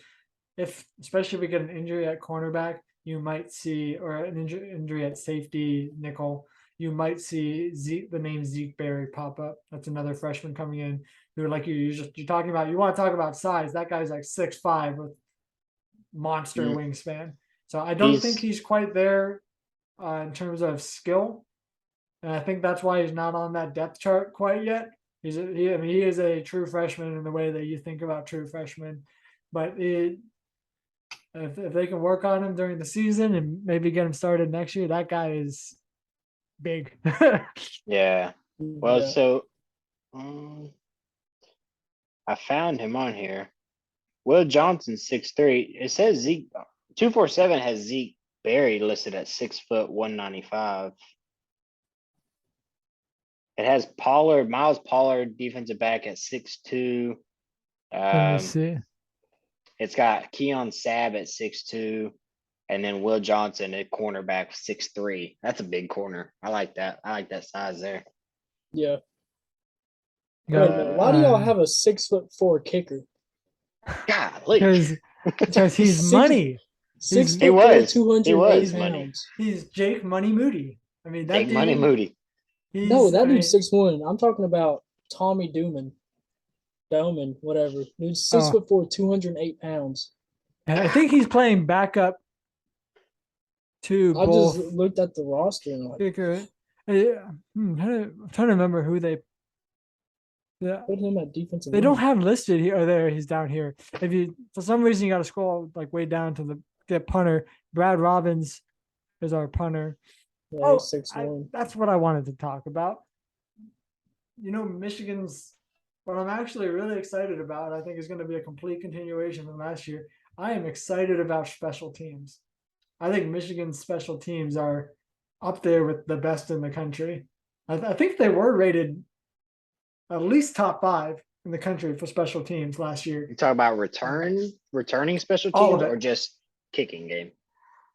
especially if we get an injury at cornerback, you might see, or an injury at safety nickel, you might see the name Zeke Berry pop up. That's another freshman coming in who, like you're talking about. You want to talk about size? That guy's like 6'5" with monster wingspan. So I don't think he's quite there in terms of skill, and I think that's why he's not on that depth chart quite yet. He is a true freshman in the way that you think about true freshmen, but if they can work on him during the season and maybe get him started next year, that guy is big. Yeah. Well, so I found him on here. Will Johnson 6'3". It says Zeke 247 has Zeke Berry listed at 6'1", 195. It has Miles Pollard, defensive back at 6'2". Let me see. It's got Keon Sabb at 6'2", and then Will Johnson at cornerback 6'3". That's a big corner. I like that. I like that size there. Yeah. You Wait got, a minute. Why do y'all have a 6'4" kicker? Golly. because he's Six- money. 6'4", He was 280 money. pounds. He's Jake Money Moody. I mean, that Big dude. Money Moody. No, that I mean, dude's 6'1". I'm talking about Tommy Doman, whatever. Dude's Oh. 6'4", 208 pounds. And I think he's playing backup to I both just looked at the roster and like kicker. I'm trying to remember who they. Yeah, put him at defensive. they don't end. have listed here. Oh, there he's down here. If you for some reason you got to scroll like way down to the punter. Brad Robbins is our punter. Yeah, he's 6'1". That's what I wanted to talk about. You know, Michigan's what I'm actually really excited about. I think is going to be a complete continuation from last year. I am excited about special teams. I think Michigan's special teams are up there with the best in the country. I think they were rated at least top 5 in the country for special teams last year. You talk about returning special All of teams it. or just kicking game?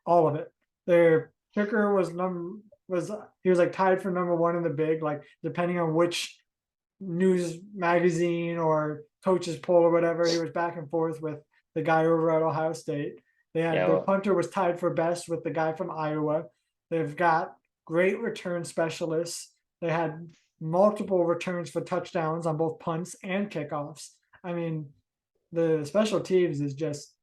all of it. Their kicker was he was like tied for number 1 in the big, like depending on which news magazine or coaches poll or whatever, he was back and forth with the guy over at Ohio State. They had their punter was tied for best with the guy from Iowa. They've got great return specialists. They had multiple returns for touchdowns on both punts and kickoffs. I mean, the special teams is just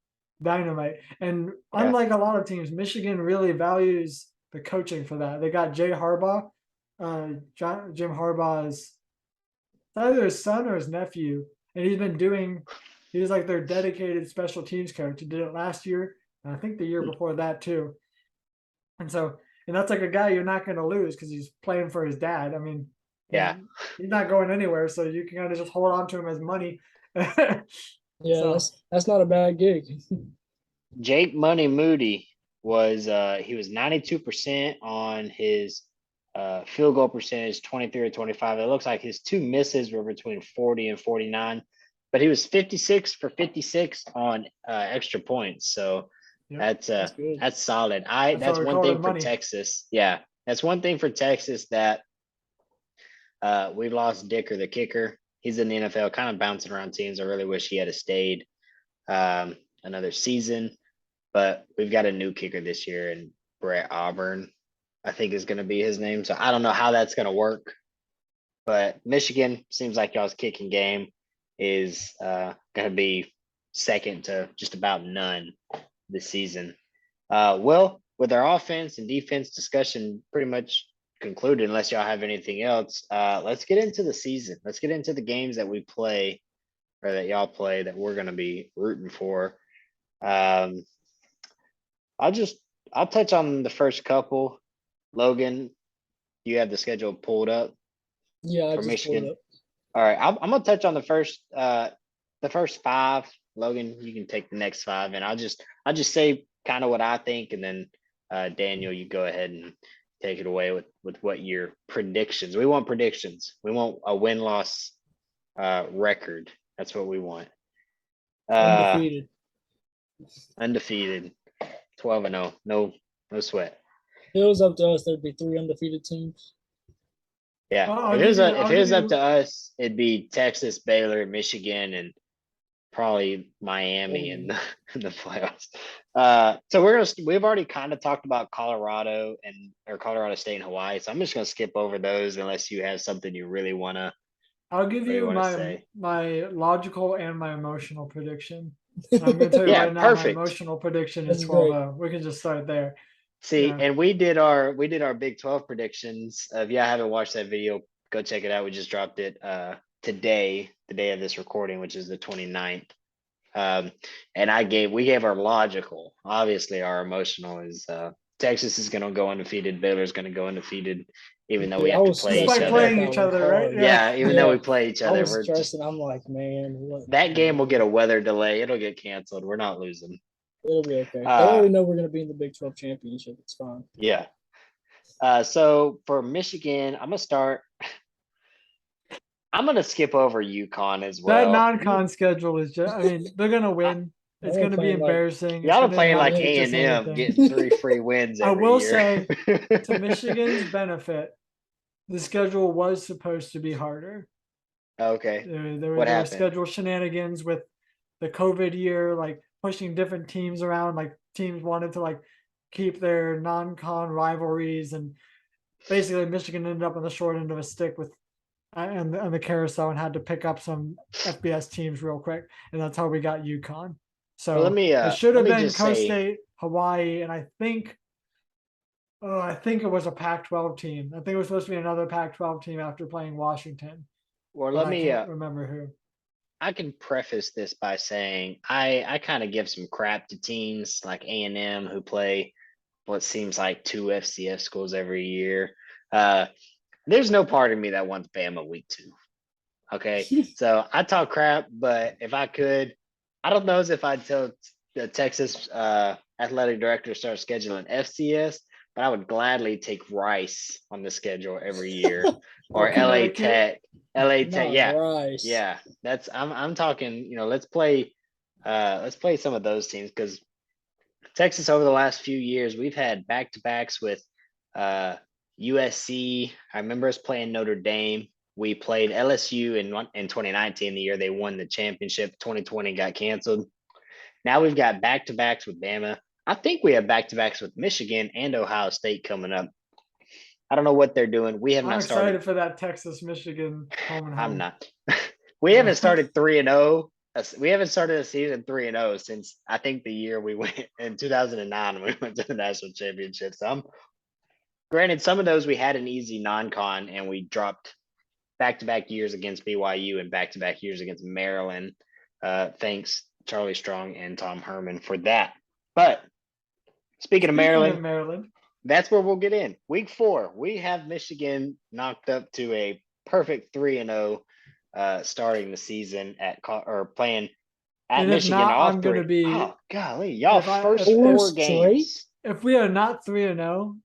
dynamite. And unlike a lot of teams, Michigan really values the coaching for that. They got Jim Harbaugh's either his son or his nephew, and he's like their dedicated special teams coach. He did it last year, and I think the year before that too. And that's like a guy you're not going to lose because he's playing for his dad. I mean, he's not going anywhere, so you can kind of just hold on to him as money. Yeah, that's not a bad gig. Jake Money Moody was 92% on his field goal percentage, 23 or 25. It looks like his 2 misses were between 40 and 49, but he was 56 for 56 on extra points. So that's solid. That's one thing for Texas. Yeah, that's one thing for Texas that we've lost Dicker, the kicker. He's in the NFL, kind of bouncing around teams. I really wish he had stayed another season, but we've got a new kicker this year, and Brett Auburn, I think, is going to be his name. So I don't know how that's going to work, but Michigan seems like y'all's kicking game is going to be second to just about none this season. Well, with our offense and defense discussion pretty much concluded, unless y'all have anything else, let's get into the season. Let's get into the games that we play or that y'all play that we're going to be rooting for. I'll touch on the first couple. Logan, you have the schedule pulled up? Yeah, I for just Michigan. pulled it up. All right, I'm gonna touch on the first 5. Logan, you can take the next 5, and I'll just say kind of what I think, and then Daniel, you go ahead and take it away with what your predictions. We want predictions. We want a win-loss record. That's what we want. Undefeated. Undefeated. 12-0. No sweat. If it was up to us, there'd be 3 undefeated teams. Yeah. If it was up to us, it'd be Texas, Baylor, Michigan, and probably Miami in the playoffs. So we've already kind of talked about Colorado Colorado State and Hawaii. So I'm just gonna skip over those unless you have something you really wanna. I'll give you my logical and my emotional prediction. I'm gonna tell you right now, my emotional prediction is 12-0. We can just start there. See, and we did our Big 12 predictions. If you haven't watched that video, go check it out. We just dropped it today, the day of this recording, which is the 29th. And we gave our logical. Obviously, our emotional is Texas is going to go undefeated. Baylor's going to go undefeated. even though we Yeah, have I to was play Just each by stressing other. about playing that each one other, right? hard. Yeah, even though we Yeah. play each I other, was we're just stressing. I'm like, man, that game will get a weather delay. It'll get canceled. We're not losing. it'll be okay. They Uh, already know we're going to be in the Big 12 championship. It's fine. Yeah. So for Michigan, I'm gonna start. I'm gonna skip over UConn as That well. non-con schedule is just, I mean, they're gonna win. It's Y'all gonna be playing like- embarrassing. It's Y'all are gonna playing not like teach us A&M, anything. getting 3 free wins I every will year. say, To Michigan's benefit, the schedule was supposed to be harder. Okay. There What were happened? schedule shenanigans with the COVID year, like pushing different teams around. Like teams wanted to like keep their non-con rivalries, and basically Michigan ended up on the short end of a stick with and the carousel and had to pick up some FBS teams real quick, and that's how we got UConn. So Well, let me, it should let have me been just Coast say- State, Hawaii, and I think it was a Pac-12 team. I think it was supposed to be another Pac-12 team after playing Washington. Well, but let I me. can't remember who. I can preface this by saying I kind of give some crap to teams like A&M who play what seems like 2 FCS schools every year. There's no part of me that wants Bama week 2. Okay, so I talk crap, but if I could, I don't know if I'd tell the Texas athletic director to start scheduling FCS, but I would gladly take Rice on the schedule every year or Or LA Connecticut. Tech. LA Tech, Not yeah. Rice. Yeah, that's I'm talking, let's play some of those teams because Texas over the last few years, we've had back-to-backs with USC. I remember us playing Notre Dame. We played LSU in 2019, the year they won the championship. 2020 got canceled. Now we've got back-to-backs with Bama. I think we have back-to-backs with Michigan and Ohio State coming up. I don't know what they're doing. We have I'm not excited started. for that Texas Michigan home and home. I'm not. We haven't started 3-0. We haven't started a season 3-0 since I think the year we went in 2009 when we went to the national championship. So granted, some of those we had an easy non-con and we dropped back-to-back years against BYU and back-to-back years against Maryland. Thanks Charlie Strong and Tom Herman for that. But speaking of Maryland, that's where we'll get in. Week 4, we have Michigan knocked up to a perfect 3-0, starting the season playing at And if Michigan. not, All I'm three. gonna be. Oh golly, y'all if I- first if- 4 Straight? games. If we are not 3-0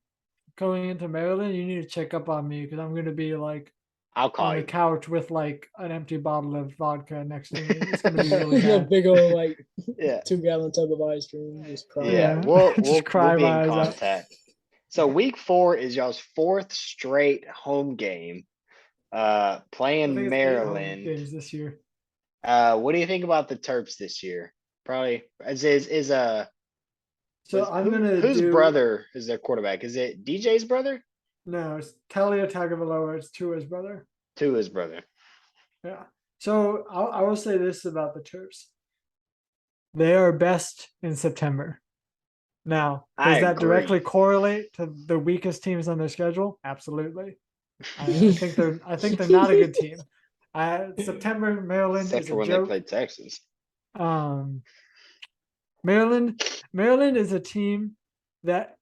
going into Maryland, you need to check up on me because I'm gonna be like I'll call on the you. couch with like an empty bottle of vodka next to me. It's gonna be really The bad. big old like Yeah, 2-gallon tub of ice cream. Just crying. yeah. Yeah. We'll Just cry we'll be my in eyes out. contact. So week 4 is y'all's 4th straight home game. I think Playing it's 8 home Maryland. games this year. What do you think about the Terps this year? Probably So I'm gonna whose do. brother is their quarterback? Is it DJ's brother? No, it's Talia Tagovailoa. It's Tua's brother. Tua's brother. Yeah. So I will say this about the Terps. They are best in September. Now, I does that directly agree. correlate to the weakest teams on their schedule? Absolutely. I think they're not a good team. September, Maryland Except is for a when they joke. played Texas. Maryland is a team that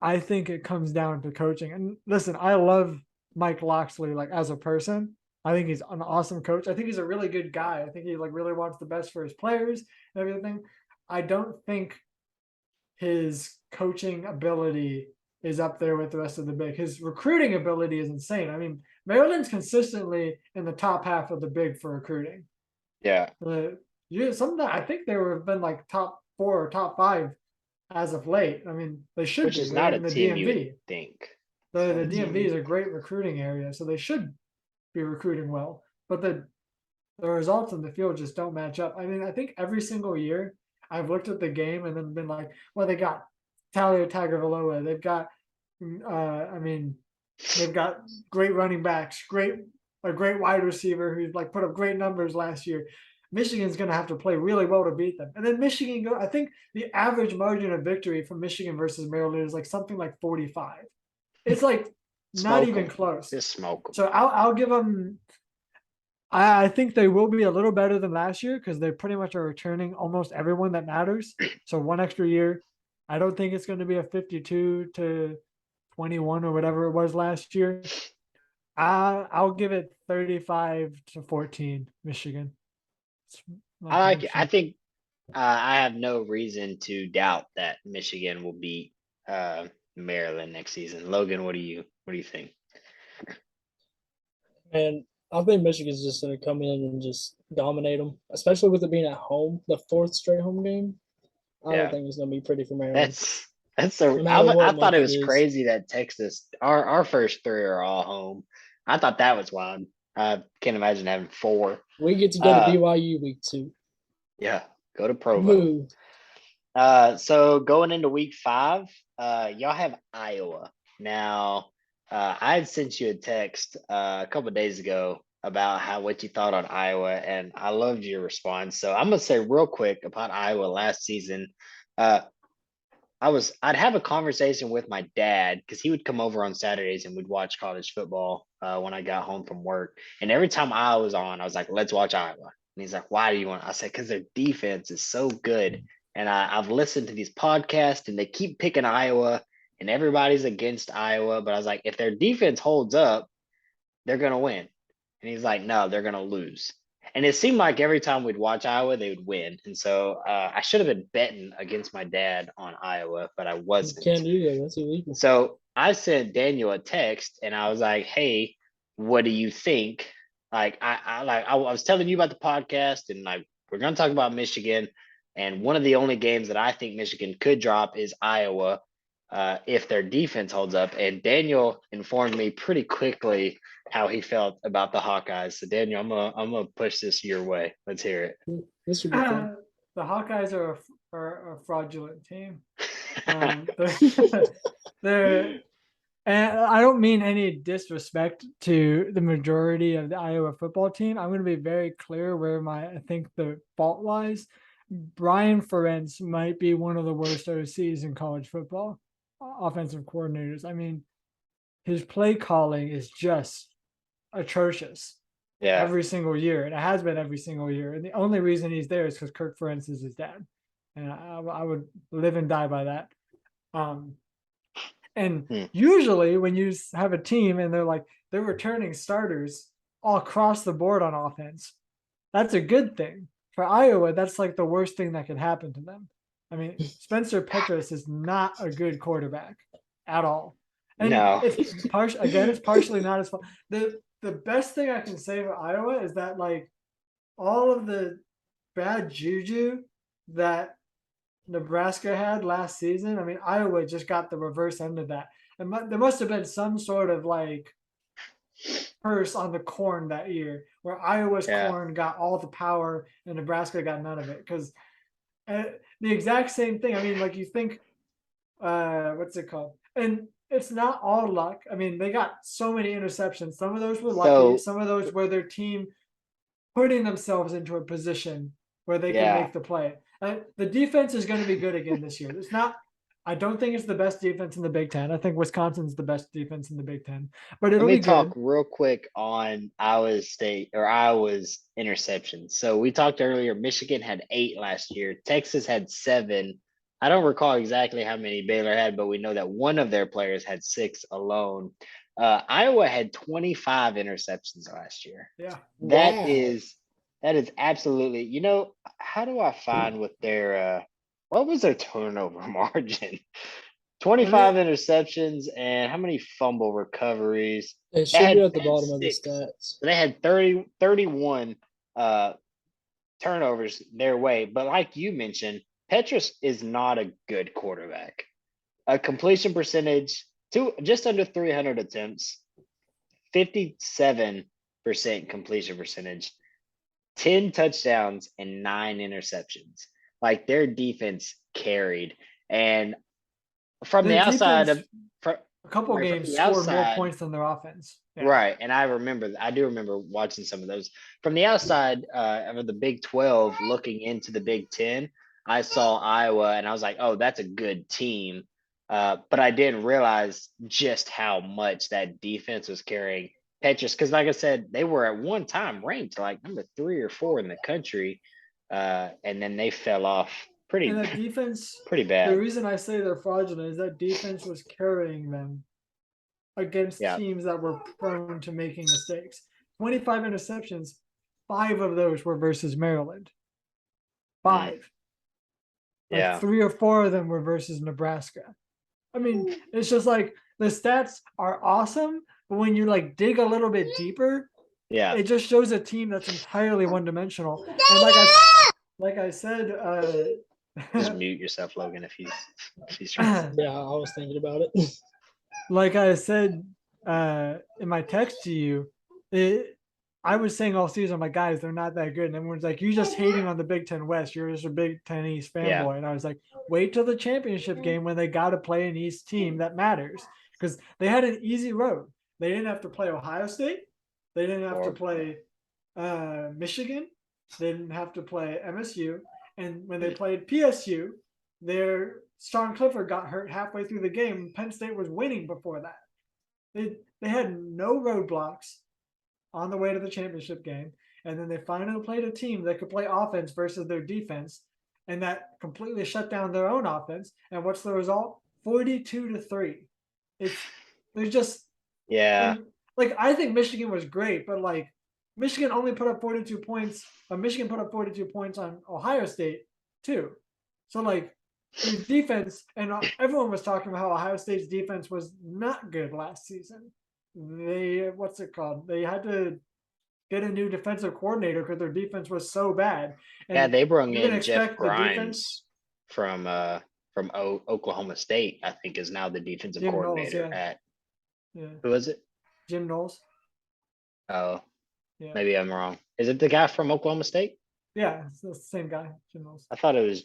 I think it comes down to coaching. And listen, I love Mike Locksley like as a person. I think he's an awesome coach. I think he's a really good guy. I think he like really wants the best for his players and everything. I don't think his coaching ability is up there with the rest of the big. His recruiting ability is insane. I mean, Maryland's consistently in the top half of the big for recruiting. Yeah. I think they have been like top 4 or top 5 as of late. I mean, they should Which be. is They're not a in the team you DMV. would think. The Not a team DMV is a great recruiting area, so they should be recruiting well. But the results in the field just don't match up. I mean, I think every single year I've looked at the game and then been like, well, they got Talia Tagovailoa. They've got, they've got great running backs, a great wide receiver who like put up great numbers last year. Michigan's going to have to play really well to beat them. And then I think the average margin of victory from Michigan versus Maryland is like something like 45. It's like not even close. Just smoke them. So I'll give them. I think they will be a little better than last year because they pretty much are returning almost everyone that matters. So one extra year. I don't think it's going to be a 52-20 21 or whatever it was last year. I'll give it 35-14, Michigan. It's my I like it. I prediction. think I have no reason to doubt that Michigan will beat Maryland next season. Logan, what do you think? And I think Michigan's just going to come in and just dominate them, especially with it being at home, the fourth straight home game. I Yeah. don't think it's going to be pretty for Maryland. That's so. No matter what I thought month it it was is. crazy that Texas, our first three are all home. I thought that was wild. I can't imagine having four. We get to go to BYU week 2. Yeah, go to Provo. Woo. So going into week 5, y'all have Iowa. Now, I had sent you a text a couple of days ago about what you thought on Iowa, and I loved your response. So I'm gonna say real quick about Iowa last season. I'd have a conversation with my dad because he would come over on Saturdays and we'd watch college football when I got home from work. And every time Iowa was on, I was like, "Let's watch Iowa." And he's like, "Why do you want?" I said, "Because their defense is so good." And I've listened to these podcasts and they keep picking Iowa and everybody's against Iowa. But I was like, if their defense holds up, they're gonna win. And he's like, "No, they're gonna lose." And it seemed like every time we'd watch Iowa, they would win. And so I should have been betting against my dad on Iowa, but I You wasn't. can't do that. That's illegal. So I sent Daniel a text and I was like, "Hey, what do you think?" Like I was telling you about the podcast and like we're gonna talk about Michigan. And one of the only games that I think Michigan could drop is Iowa if their defense holds up. And Daniel informed me pretty quickly how he felt about the Hawkeyes. So Daniel, I'm gonna push this your way. Let's hear it. This should be fun. The Hawkeyes are a fraudulent team. They're and I don't mean any disrespect to the majority of the Iowa football team. I'm going to be very clear where I think the fault lies. Brian Ferentz might be one of the worst OCs in college football, offensive coordinators. I mean, his play calling is just atrocious. Yeah. Every single year, and it has been every single year. And the only reason he's there is because Kirk Ferentz is his dad, and I would live and die by that. And usually when you have a team and they're returning starters all across the board on offense, that's a good thing. For Iowa, that's like the worst thing that could happen to them. I mean, Spencer Petras is not a good quarterback at all. And No. it's partially not his fault. The best thing I can say for Iowa is that like all of the bad juju that Nebraska had last season, I mean, Iowa just got the reverse end of that. And there must have been some sort of like curse on the corn that year where Iowa's corn got all the power and Nebraska got none of it. Because the exact same thing. I mean, like you think, what's it called? And it's not all luck. I mean, they got so many interceptions. Some of those were lucky. Some of those were their team putting themselves into a position where they can make the play. The defense is going to be good again this year. I don't think it's the best defense in the Big Ten. I think Wisconsin's the best defense in the Big Ten. But it'll be good. Let me talk real quick on Iowa's interceptions. So we talked earlier, Michigan had 8 last year. Texas had 7. I don't recall exactly how many Baylor had, but we know that one of their players had 6 alone. Iowa had 25 interceptions last year. Yeah. That is absolutely, how do I find what their what was their turnover margin? 25 interceptions and how many fumble recoveries? It should be at the bottom of the stats. They had 31 turnovers their way. But like you mentioned, Petras is not a good quarterback. A completion percentage just under 300 attempts, 57% completion percentage, 10 touchdowns and 9 interceptions. Like their defense carried. And from the outside of a couple games scored more points than their offense. Yeah. Right. And I do remember watching some of those. From the outside of the Big 12 looking into the Big 10, I saw Iowa and I was like, oh, that's a good team. But I didn't realize just how much that defense was carrying Petras. Because like I said, they were at one time ranked like number 3 or 4 in the country. And then they fell off pretty bad. The reason I say they're fraudulent is that defense was carrying them against Yeah. teams that were prone to making mistakes. 25 interceptions, 5 of those were versus Maryland. 5. Like Yeah. 3 or 4 of them were versus Nebraska. I mean, it's just like the stats are awesome, but when you like dig a little bit deeper, Yeah. it just shows a team that's entirely one-dimensional. And like I said, Just mute yourself, Logan, if he's trying. Yeah, I was thinking about it. like I said in my text to you, I was saying all season, I'm like, guys, they're not that good. And everyone's like, you're just hating on the Big Ten West. You're just a Big Ten East fanboy. Yeah. And I was like, wait till the championship game when they got to play an East team that matters. Because they had an easy road. They didn't have to play Ohio State. They didn't have to play Michigan. They didn't have to play MSU. And when they played PSU, their Sean Clifford got hurt halfway through the game. Penn State was winning before that. They had no roadblocks on the way to the championship game. And then they finally played a team that could play offense versus their defense. And that completely shut down their own offense. And what's the result? 42-3. They're just, Yeah. like, I think Michigan was great, but like Michigan only put up 42 points. Michigan put up 42 points on Ohio State too. So like your defense, and everyone was talking about how Ohio State's defense was not good last season. What's it called? They had to get a new defensive coordinator because their defense was so bad. And Yeah, they brought you're gonna in Jeff expect the defense- Grimes from Oklahoma State, I think is now the defensive Jim Knowles, coordinator yeah. at Yeah, who is it? Jim Knowles. Oh, Yeah, maybe I'm wrong. Is it the guy from Oklahoma State? yeah, it's the same guy, Jim Knowles. I thought it was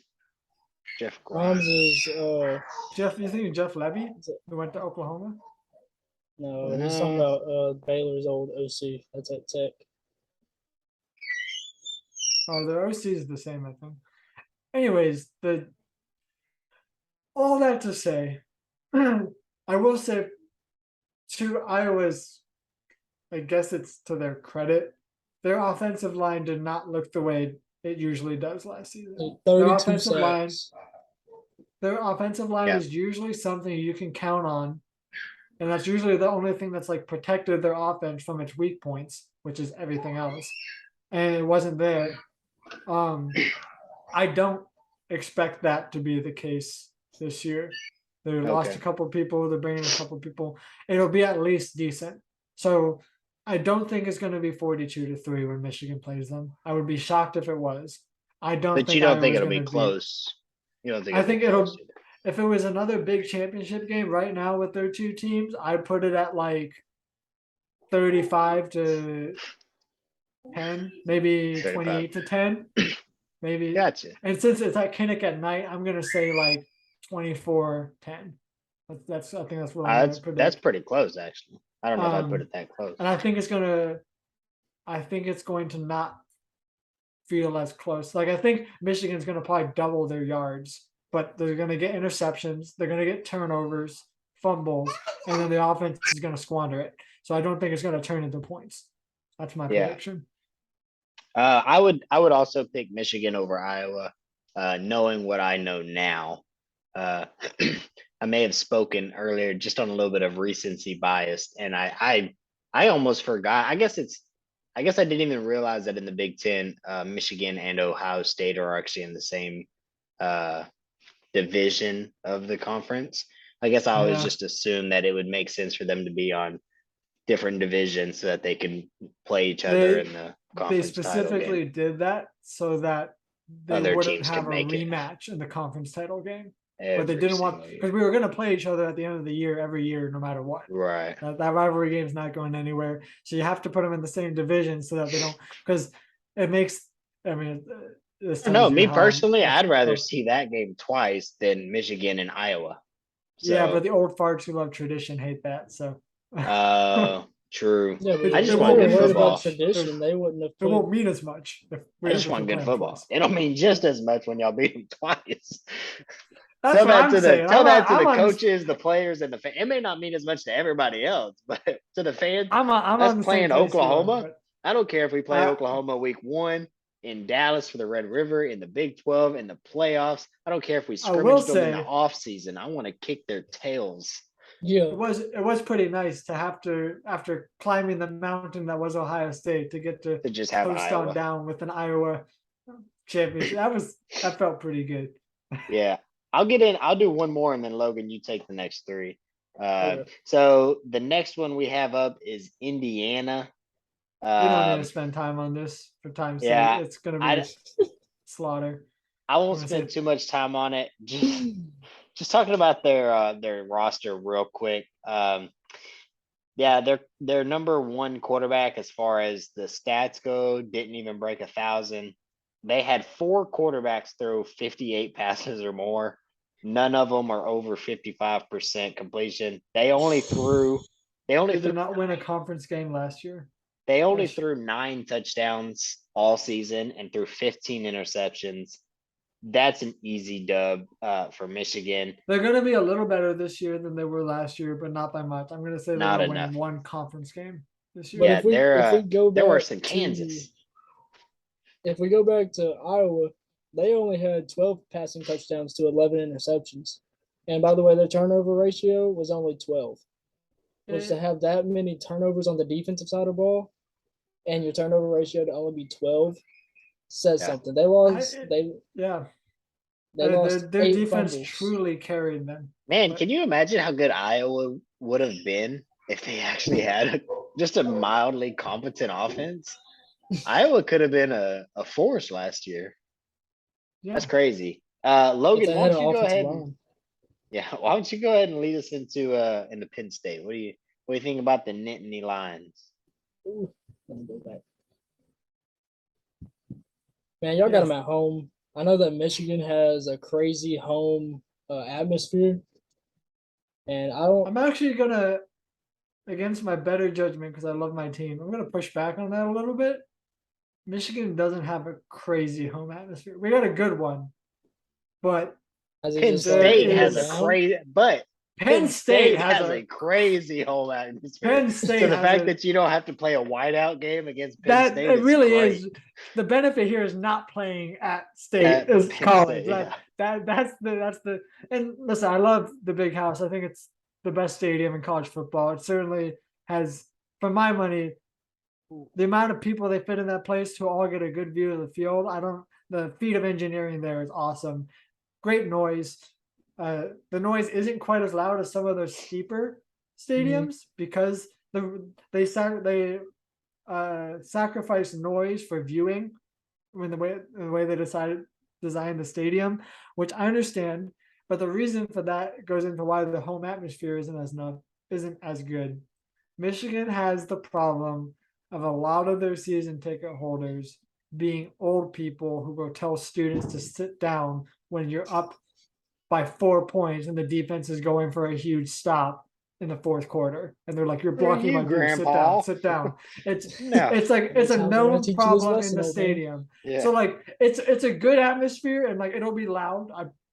Jeff Grimes Grimes. is Jeff, you think Jeff Levy, Is it- who went to Oklahoma? no, he's talking about Baylor's old OC. That's at Tech. Oh, the OC is the same, I think. Anyways, all that to say, I will say to Iowa's, I guess it's to their credit, their offensive line did not look the way it usually does last season. 32 offensive line- sacks. Their offensive line Yeah. is usually something you can count on. And that's usually the only thing that's like protected their offense from its weak points, which is everything else. And it wasn't there. I don't expect that to be the case this year. They lost Okay. a couple of people, they're bringing a couple of people. It'll be at least decent. So I don't think it's going to be 42-3 when Michigan plays them. I would be shocked if it was. I don't But think you don't think Iowa's it'll be gonna close. You don't think I it'll be think it'll- close either. If it was another big championship game right now with their two teams, I'd put it at like 35-10, maybe 35. 28-10, maybe. Gotcha. And since it's at Kinnick at night, I'm gonna say like 24-10. That's I think that's what I'm gonna predict. That's pretty close, actually. I don't know if I'd put Um, it that close. And I think it's going to not feel as close. Like I think Michigan's gonna probably double their yards, but they're gonna get interceptions, they're gonna get turnovers, fumbles, and then the offense is gonna squander it. So I don't think it's gonna turn into points. That's my Yeah. prediction. I would also pick Michigan over Iowa, knowing what I know now. I may have spoken earlier just on a little bit of recency bias, and I almost forgot. I guess I didn't even realize that in the Big Ten, Michigan and Ohio State are actually in the same division of the conference. I guess I always Yeah. just assumed that it would make sense for them to be on different divisions so that they can play each other in the They conference title specifically game. did that so that they Other wouldn't teams have could a make it. rematch in the conference title game. But they Every didn't want single year. because we were gonna play each other at the end of the year every year, no matter what. Right. That rivalry game's not going anywhere. So you have to put them in the same division so that they don't, because it makes. I mean, this No, tells you me how personally, I'd rather close- see that game twice than Michigan and Iowa. Yeah, So, but the old farts who love tradition hate that. So true. Yeah, but I if just they want were good worried football. about tradition, they wouldn't have it put. won't mean as much. If we I have just to want play good 'em football. twice. It don't mean just as much when y'all beat them twice. That's Tell what that I'm to saying. the tell that to I'm the on- coaches, the players, and the fans. It may not mean as much to everybody else, but to the fans, I'm us on the playing same place you are, Oklahoma. but I don't care if we play Uh, Oklahoma week 1 in Dallas for the Red River, in the Big 12, in the playoffs. I don't care if we I will scrimmaged them in the say- off season. I want to kick their tails. Yeah, it was pretty nice to have to, after climbing the mountain that was Ohio State, to get to To just have coast on Iowa. down with an Iowa championship. That felt pretty good. Yeah. I'll get in. I'll do one more and then Logan, you take the next three. Okay. So the next one we have up is Indiana. We don't need to Um, spend time on this for time's sake. yeah, It's gonna be I a slaughter. I won't Wanna spend say- too much time on it. Just talking about their roster real quick. Yeah, their number one quarterback as far as the stats go didn't even break 1,000. They had 4 quarterbacks throw 58 passes or more. None of them are over 55% completion. They only threw They did not win a conference game last year. Yes. 9 touchdowns all season and threw 15 interceptions. That's an easy dub for Michigan. They're gonna be a little better this year than they were last year, but not by much. I'm gonna say they're Not gonna win enough. one conference game this year. But Yeah, if we go they're back worse than to- Kansas. if we go back to Iowa, they only had 12 passing touchdowns to 11 interceptions. And by the way, their turnover ratio was only 12. Which to have that many turnovers on the defensive side of the ball and your turnover ratio to only be 12 says Yeah. something. They lost Yeah, they lost their 8 defense fumbles. truly carried them. Man, But- can you imagine how good Iowa would have been if they actually had just a mildly competent offense? Iowa could have been a force last year. Yeah, That's crazy. If Logan, they why had don't an you go offensive ahead and line. why don't you go ahead and lead us into Penn State? What do you think about the Nittany Lions? Ooh, let me go back. Man, y'all got Yes. them at home. I know that Michigan has a crazy home atmosphere, and I don't. I'm actually gonna, against my better judgment, because I love my team, I'm gonna push back on that a little bit. Michigan doesn't have a crazy home atmosphere. We got a good one, but As it Penn just, State is- has a down. crazy, but Penn State has a crazy home atmosphere. Penn State So the has fact a- that you don't have to play a whiteout game against Penn that State it really great. is. The benefit here is not playing at State At is Penn college. State, yeah. That's the and listen, I love the Big House. I think it's the best stadium in college football. It certainly has, for my money, the amount of people they fit in that place to all get a good view of the field. The feat of engineering there is awesome. Great noise. The noise isn't quite as loud as some of those steeper stadiums because they sacrifice noise for viewing when the way they design the stadium, which I understand. But the reason for that goes into why the home atmosphere isn't as good. Michigan has the problem of a lot of their season ticket holders being old people who go tell students to sit down when you're up by 4 points and the defense is going for a huge stop in the fourth quarter, and they're like, "You're blocking my view. Grandpa?" Sit down." It's No. it's like it's That's a how they're gonna known teach you this problem in lesson, the old man. stadium. Yeah. So like it's a good atmosphere and like it'll be loud.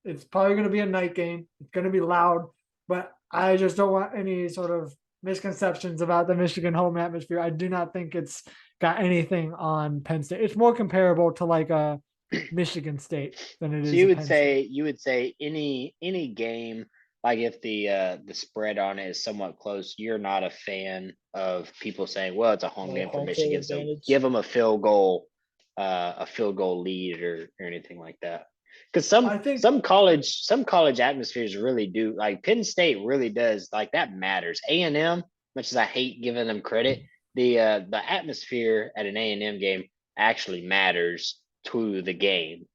It's probably gonna be a night game. It's gonna be loud, but I just don't want any sort of misconceptions about the Michigan home atmosphere. I do not think it's got anything on Penn State. It's more comparable to like a Michigan State than it is. So you to would Penn say State. any game, like if the spread on it is somewhat close, you're not a fan of people saying, well, it's a home No, game for home field Michigan, so advantage. give them a field goal lead or anything like that. Because I think- some college atmospheres really do, like Penn State really does, like that matters. A&M, much as I hate giving them credit, the atmosphere at an A&M game actually matters to the game.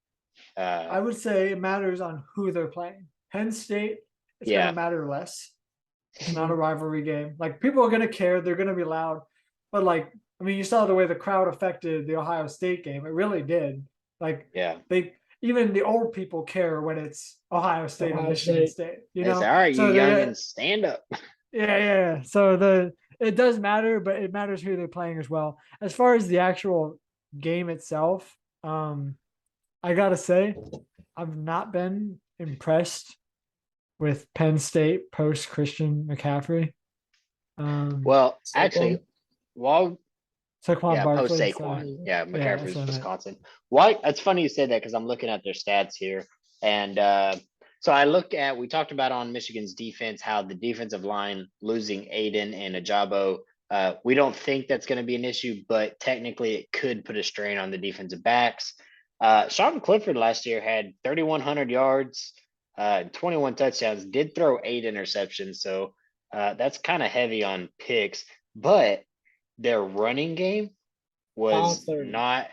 I would say it matters on who they're playing. Penn State, it's Yeah. gonna matter less. It's not a rivalry game. Like people are gonna care, they're gonna be loud. But like, I mean, you saw the way the crowd affected the Ohio State game. It really did. Like Yeah. even the old people care when it's Ohio State and Ohio Michigan State. State. You They know, say, all right, So you they're young gonna- and stand up. yeah. So it does matter, but it matters who they're playing as well. As far as the actual game itself, I gotta say, I've not been impressed with Penn State post Christian McCaffrey. Well, Saquon? actually, while Saquon post Barkley. Saquon, sorry. yeah, that's McCaffrey's what I meant. Wisconsin. Why? It's funny you said that because I'm looking at their stats here, and So we talked about on Michigan's defense, how the defensive line losing Aiden and Ajabo, we don't think that's going to be an issue, but technically it could put a strain on the defensive backs. Sean Clifford last year had 3,100 yards, 21 touchdowns, did throw 8 interceptions. So that's kind of heavy on picks, but their running game was 530. not.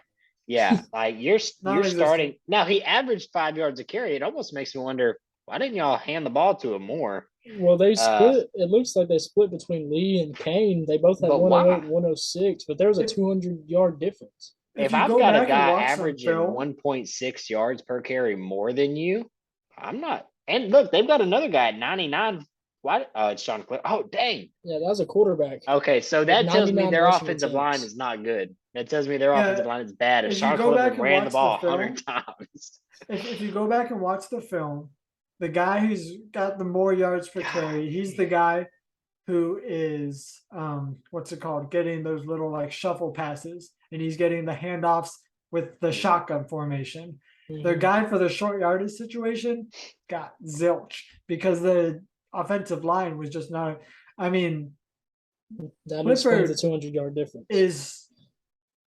Yeah, like you're Non-existent. starting now. He averaged 5 yards a carry. It almost makes me wonder, why didn't y'all hand the ball to him more? Well, they split. It looks like they split between Lee and Kane. They both had But 108 why? and 106, but there was a 200-yard difference. If you I've go got a back and guy watch some averaging film, 1.6 yards per carry more than you, I'm not. And look, they've got another guy at 99. Why? Oh, it's Sean Clifford. Oh, dang. Yeah, that was a quarterback. Okay, so that tells me 99 their rushing offensive line attempts. is not good. That tells me their Yeah, offensive line is bad. If if you Sean go back Clifford and ran the watch ball the film, 100 times. if you go back and watch the film, the guy who's got the more yards per carry, he's the guy who is what's it called? Getting those little like shuffle passes, and he's getting the handoffs with the shotgun formation. The guy for the short yardage situation got zilch because the offensive line was just not. I mean, That explains the Clifford 200-yard difference.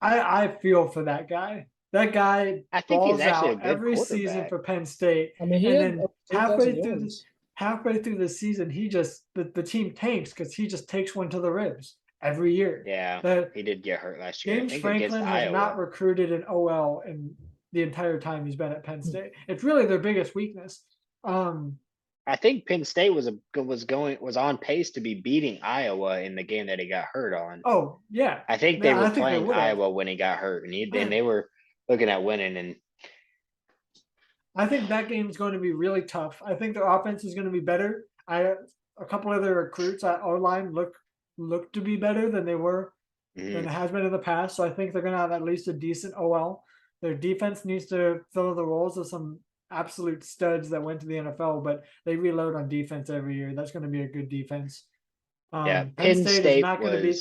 I feel for that guy. That guy I think he's balls actually a out good every season quarterback. for Penn State. I mean, he And had then over 2,000 yards. halfway through the season, the team tanks because he just takes one to the ribs every year. Yeah, he did get hurt last year. James I think against Franklin has Iowa. not recruited an OL in the entire time he's been at Penn State. It's really their biggest weakness. I think Penn State was on pace to be beating Iowa in the game that he got hurt on. Oh yeah, I think they were think playing would've. Iowa when he got hurt, and they were looking at winning. And I think that game is going to be really tough. I think their offense is going to be better. A couple of their recruits at O line look to be better than they were than it has been in the past. So I think they're going to have at least a decent OL. Their defense needs to fill the roles of some absolute studs that went to the NFL, but they reload on defense every year. That's going to be a good defense. Penn State is not was. going to be.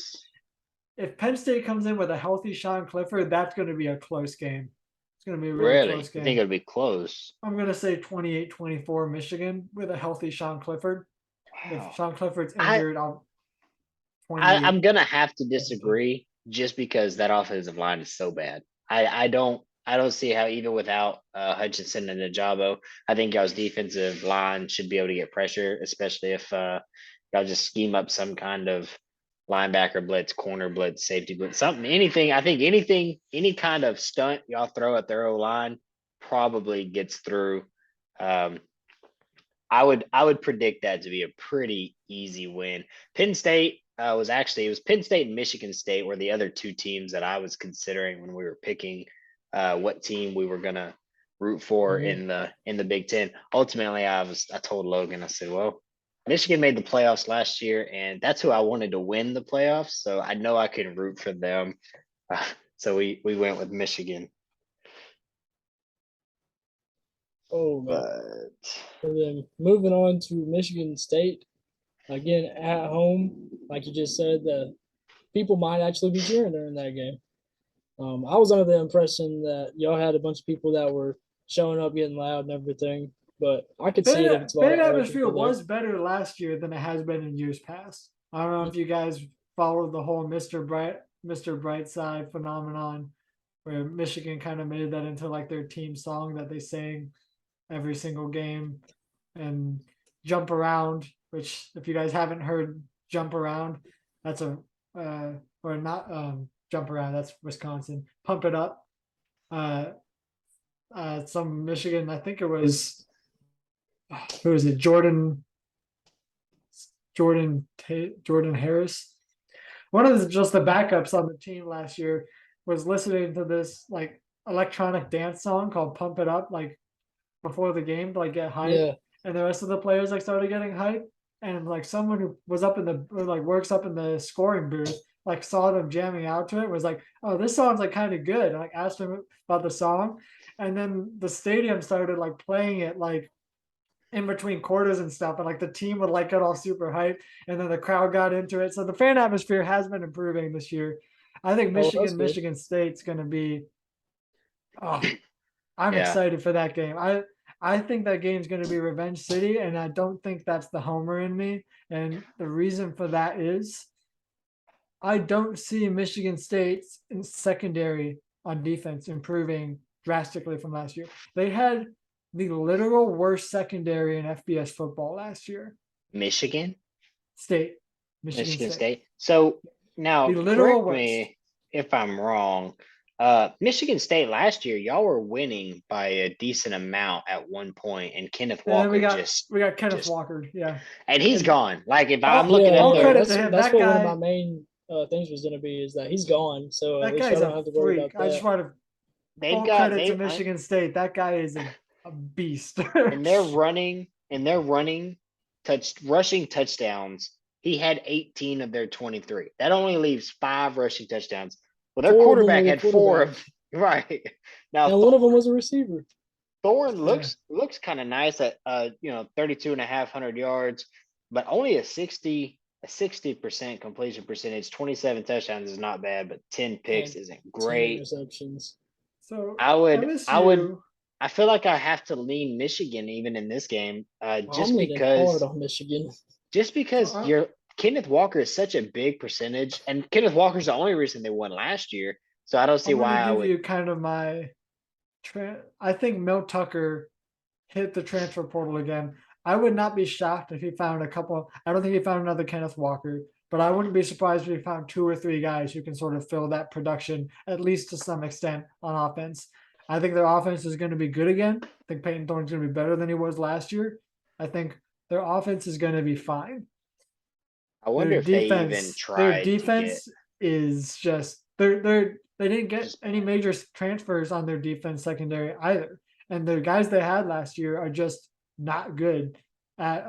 If Penn State comes in with a healthy Sean Clifford, that's going to be a close game. It's going to be a really close game. I think it'll be close. I'm going to say 28-24 Michigan with a healthy Sean Clifford. Wow. If Sean Clifford's injured, I'm going to have to disagree just because that offensive line is so bad. I don't see how, even without Hutchinson and Ajabo, I think y'all's defensive line should be able to get pressure, especially if y'all just scheme up some kind of linebacker blitz, corner blitz, safety blitz, anything. I think any kind of stunt y'all throw at their O-line probably gets through. I would predict that to be a pretty easy win. Penn State it was Penn State and Michigan State were the other two teams that I was considering when we were picking what team we were gonna root for in the Big Ten. Ultimately, I told Logan, I said, well, Michigan made the playoffs last year, and that's who I wanted to win the playoffs. So I know I can root for them. So we went with Michigan. Oh, but and then moving on to Michigan State, again at home, like you just said, the people might actually be cheering during that game. I was under the impression that y'all had a bunch of people that were showing up, getting loud and everything, but I could see it if it's a lot fan of atmosphere was better last year than it has been in years past. I don't know if you guys followed the whole Mr. Brightside phenomenon, where Michigan kind of made that into like their team song that they sang every single game, and Jump Around, which if you guys haven't heard Jump Around, that's or not Jump Around, that's Wisconsin. Pump It Up. Some Michigan, I think it was who is it? Jordan Harris. One of just the backups on the team last year was listening to this like electronic dance song called Pump It Up, like before the game to like get hype. Yeah. And the rest of the players like started getting hype. And like someone who was works up in the scoring booth, like saw them jamming out to it, was like, oh, this song's like kind of good. And like asked him about the song. And then the stadium started like playing it like in between quarters and stuff. And like the team would like get all super hyped. And then the crowd got into it. So the fan atmosphere has been improving this year. I think Michigan State's gonna be I'm excited for that game. I think that game's going to be Revenge City, and I don't think that's the homer in me. And the reason for that is I don't see Michigan State's secondary on defense improving drastically from last year. They had the literal worst secondary in FBS football last year. Michigan Michigan Michigan State. State. So now, The literal correct worst. me if I'm wrong. Michigan State last year, y'all were winning by a decent amount at one point, and Kenneth And then Walker we got just, Kenneth just- Walker, yeah. and he's and- gone. Like if Oh, I'm looking yeah, at all the, credit that's, to him. that's That what one of guy- my main things was going to be is that he's gone. So at That least guy's I don't a have to worry freak. about I that. just want to they've full got credit to they Michigan State. That guy is a beast. and they're running rushing touchdowns. He had 18 of their 23. That only leaves 5 rushing touchdowns. Well, their 4 of them quarterback were the had 4 quarterback. of right. Now And one of them was a receiver. Thorne looks kind of nice at 32 and a half hundred yards, but only a 60% completion percentage, 27 touchdowns is not bad, but 10 picks And isn't 10 great. interceptions. So I feel like I have to lean Michigan even in this game, I'm leaning hard on Michigan. just because So I- your Kenneth Walker is such a big percentage, and Kenneth Walker's the only reason they won last year. So I don't see I'm why gonna I give would. you kind of my. I think Mel Tucker hit the transfer portal again. I would not be shocked if he found a couple. I don't think he found another Kenneth Walker, but I wouldn't be surprised if he found 2 or 3 guys who can sort of fill that production, at least to some extent, on offense. I think their offense is going to be good again. I think Peyton Thorne's going to be better than he was last year. I think their offense is going to be fine. I wonder Their if they even defense, tried their to get. defense is just they didn't get any major transfers on their defense secondary either. And the guys they had last year are just not good at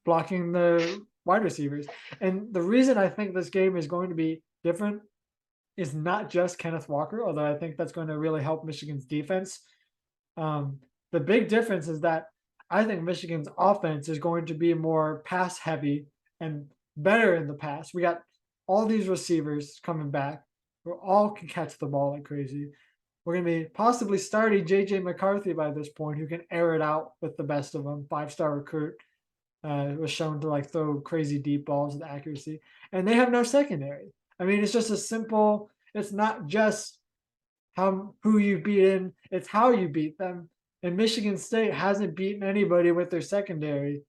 blocking the wide receivers. And the reason I think this game is going to be different is not just Kenneth Walker, although I think that's going to really help Michigan's defense. The big difference is that I think Michigan's offense is going to be more pass heavy and better in the pass. We got all these receivers coming back who all can catch the ball like crazy. We're going to be possibly starting JJ McCarthy by this point, who can air it out with the best of them. 5-star recruit, was shown to like throw crazy deep balls with accuracy, and they have no secondary. I mean, it's just a simple. It's not just who you beat in; it's how you beat them. And Michigan State hasn't beaten anybody with their secondary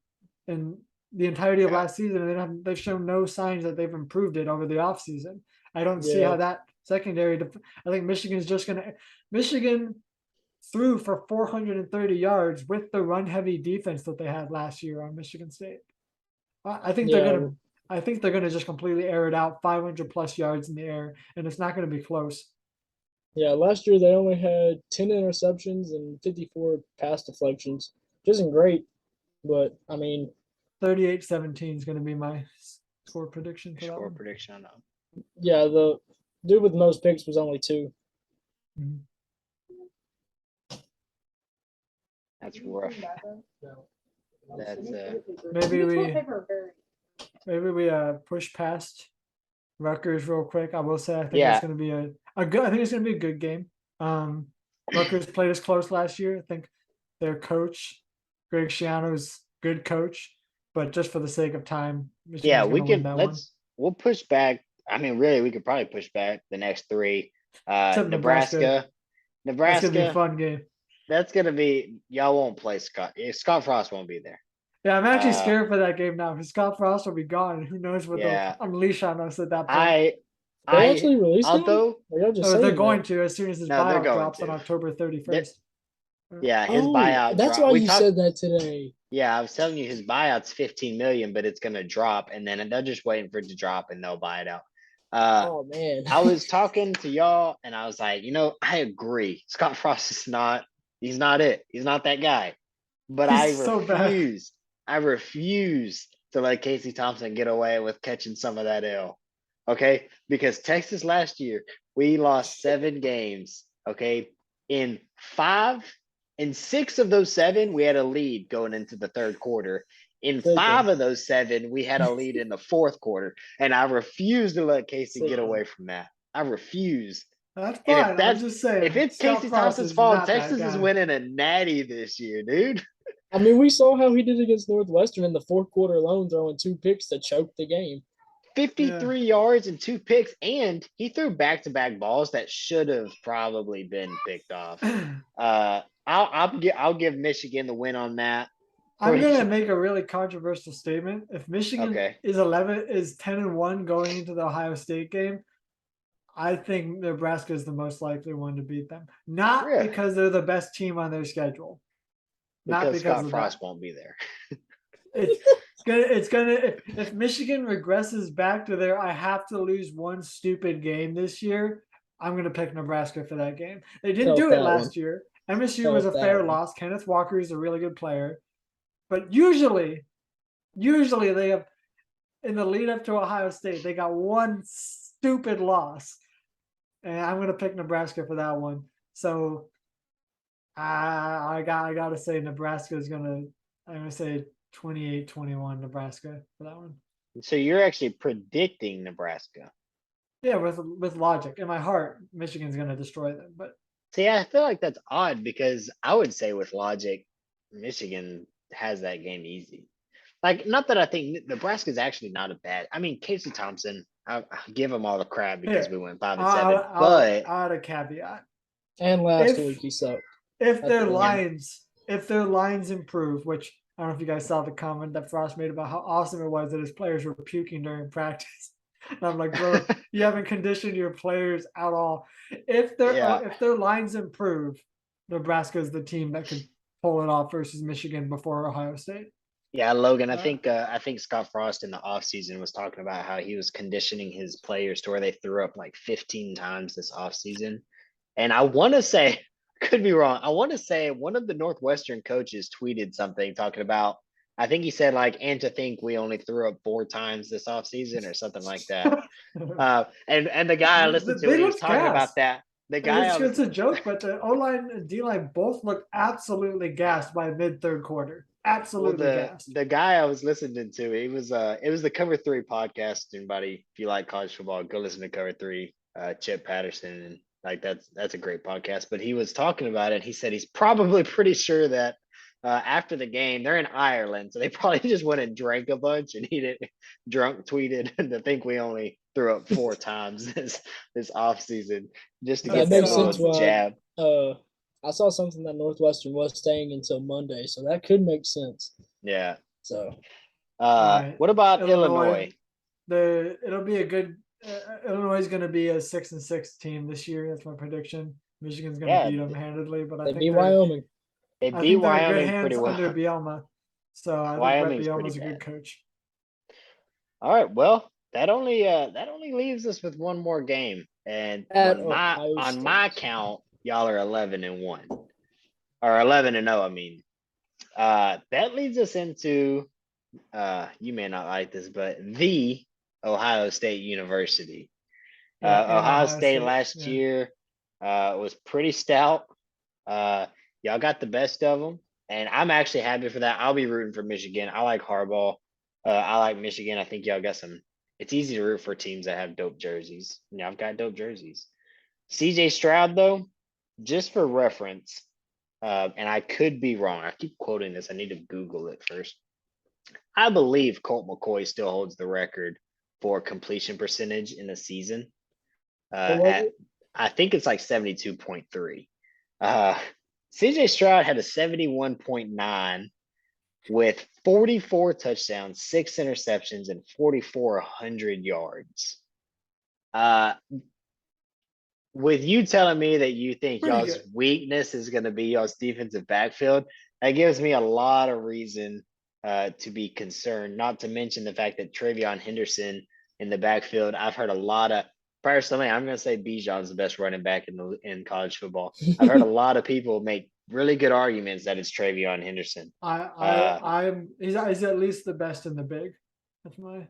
in the entirety of last season, and they've shown no signs that they've improved it over the offseason. I don't see how that secondary. I think Michigan's just going to. Michigan threw for 430 yards with the run-heavy defense that they had last year on Michigan State. I think they're going to. I think they're going to just completely air it out, 500 plus yards in the air, and it's not going to be close. Yeah, last year they only had 10 interceptions and 54 pass deflections, which isn't great, but I mean, 38-17 is going to be my score prediction for that Score one. prediction on that. yeah, the dude with the most picks was only 2. Mhm. That's rough. That's Maybe we push past Rutgers real quick. I will say I think Yeah. it's going to be a good. I think it's going to be a good game. Rutgers played us close last year. I think their coach, Greg Schiano's good coach, but just for the sake of time, Yeah, Michigan's we gonna win can. that one. We'll push back. I mean, really, we could probably push back the next 3. Except Nebraska. That's gonna be a Nebraska. fun game. That's gonna be. Y'all won't play Scott. Scott Frost won't be there. Yeah, I'm actually scared for that game now because Scott Frost will be gone, and who knows what Yeah. they'll unleash on us at that point. They actually released him? although Or y'all just So they're saying going that? to as soon as his No, they're buyout going drops on to. October 31st. yeah, his Oh, buyout. that's drop- why we you talked- said that today. Yeah, I was telling you his buyout's 15 million, but it's gonna drop, and then they're just waiting for it to drop, and they'll buy it out. Oh man. I was talking to y'all, and I was like, I agree. Scott Frost is not. He's not it. He's not that guy. But He's I so bad. refuse. I refuse to let Casey Thompson get away with catching some of that L. Okay, because Texas last year we lost 7 games. Okay, in 6 of those 7 we had a lead going into the third quarter. In Sick 5 him. of those 7 we had a lead in the fourth quarter, and I refuse to let Casey Sick get him. away from that. I refuse. That's And fine. I'm just saying. if it's Scott Casey Frost Thompson's is fault, not that Texas is guy. winning a natty this year, dude. I mean, we saw how he did against Northwestern in the fourth quarter alone, throwing 2 picks to choke the game. 53 yards and 2 picks, and he threw back-to-back balls that should have probably been picked off. I'll give Michigan the win on that. I'm gonna make a really controversial statement. If Michigan Okay. is 10-1 going into the Ohio State game, I think Nebraska is the most likely one to beat them. Not Really? because they're the best team on their schedule. Not Because because Scott of Frost that. won't be there. It's gonna if Michigan regresses back to their I have to lose one stupid game this year, I'm gonna pick Nebraska for that game. They didn't Felt do it that last one. year. MSU was a Felt that fair one. loss. Kenneth Walker is a really good player. But usually they have in the lead up to Ohio State, they got one stupid loss. And I'm gonna pick Nebraska for that one. So I gotta say Nebraska is I'm gonna say 28-21 Nebraska for that one. So you're actually predicting Nebraska. Yeah, with logic. In my heart, Michigan's gonna destroy them. But See, I feel like that's odd because I would say with logic, Michigan has that game easy. Like, not that I think Nebraska's actually not a bad. I mean, Casey Thompson, I'll give him all the crap because we went 5-7. But I'll add a caveat. And last If- week he sucked. If At their the end. lines improve, which I don't know if you guys saw the comment that Frost made about how awesome it was that his players were puking during practice. And I'm like, bro, you haven't conditioned your players at all. If their lines improve, Nebraska is the team that could pull it off versus Michigan before Ohio State. yeah, Logan, I think Scott Frost in the offseason was talking about how he was conditioning his players to where they threw up like 15 times this offseason. And I want to say, could be wrong. I want to say one of the Northwestern coaches tweeted something talking about, I think he said like, and to think we only threw up 4 times this offseason or something like that. And the guy I listened to, They he was looked talking about gassed. that. The guy I It's was, a joke, but the O-line and D-line both look absolutely gassed by mid-third quarter. Absolutely gassed. the guy I was listening to, it was the Cover 3 podcast. Anybody, if you like college football, go listen to Cover 3, Chip Patterson, and like that's a great podcast. But he was talking about it. He said he's probably pretty sure that after the game, they're in Ireland, so they probably just went and drank a bunch, and he didn't drunk tweeted to think we only threw up 4 times this off season just to That get that makes sense little why- jab. I saw something that Northwestern was staying until Monday, so that could make sense. Yeah. So right. What about Illinois? It'll be a good. Illinois is going to be a 6-6 team this year. That's my prediction. Michigan's going to beat them handedly, but I they think beat Wyoming. They I beat think they're in Wyoming good hands pretty well. under Bielma. So I think Wyoming's Brett pretty Bielma's a good bad. coach. All right, well, that only leaves us with one more game, and At on my count, y'all are 11-1 or 11-0. I mean, that leads us into you may not like this, but the Ohio State University. Yeah, and Ohio State last yeah. year was pretty stout. Y'all got the best of them, and I'm actually happy for that. I'll be rooting for Michigan. I like Harbaugh. I like Michigan. I think y'all got some. It's easy to root for teams that have dope jerseys. Yeah, I've got dope jerseys. CJ Stroud, though, just for reference, and I could be wrong. I keep quoting this. I need to Google it first. I believe Colt McCoy still holds the record for completion percentage in a season. I think it's like 72.3. CJ Stroud had a 71.9 with 44 touchdowns, 6 interceptions, and 4,400 yards. With you telling me that you think Pretty y'all's good. weakness is going to be y'all's defensive backfield, that gives me a lot of reason to be concerned. Not to mention the fact that Travion Henderson in the backfield, I've heard a lot of. Personally, I'm going to say Bijan's the best running back in college football. I've heard a lot of people make really good arguments that it's Travion Henderson. He's at least the best in the big. That's my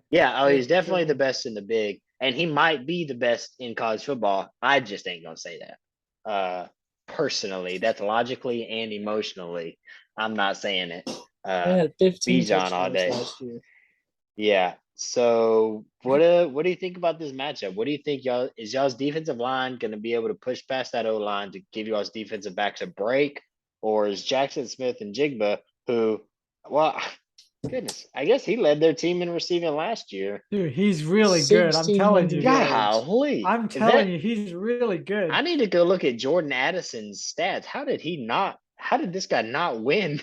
he's definitely the best in the big, and he might be the best in college football. I just ain't gonna say that. Personally, that's logically and emotionally, I'm not saying it. They had 15 Bijan all touchdowns day. last year. Yeah. So what do you think about this matchup? What do you think y'all's defensive line going to be able to push past that O line to give y'all's defensive backs a break, or is Jackson Smith and Jigba, who, well, goodness, I guess he led their team in receiving last year. Dude, he's really good. I'm telling 1,600 you. yards. Golly, I'm telling you, he's really good. I need to go look at Jordan Addison's stats. How did this guy not win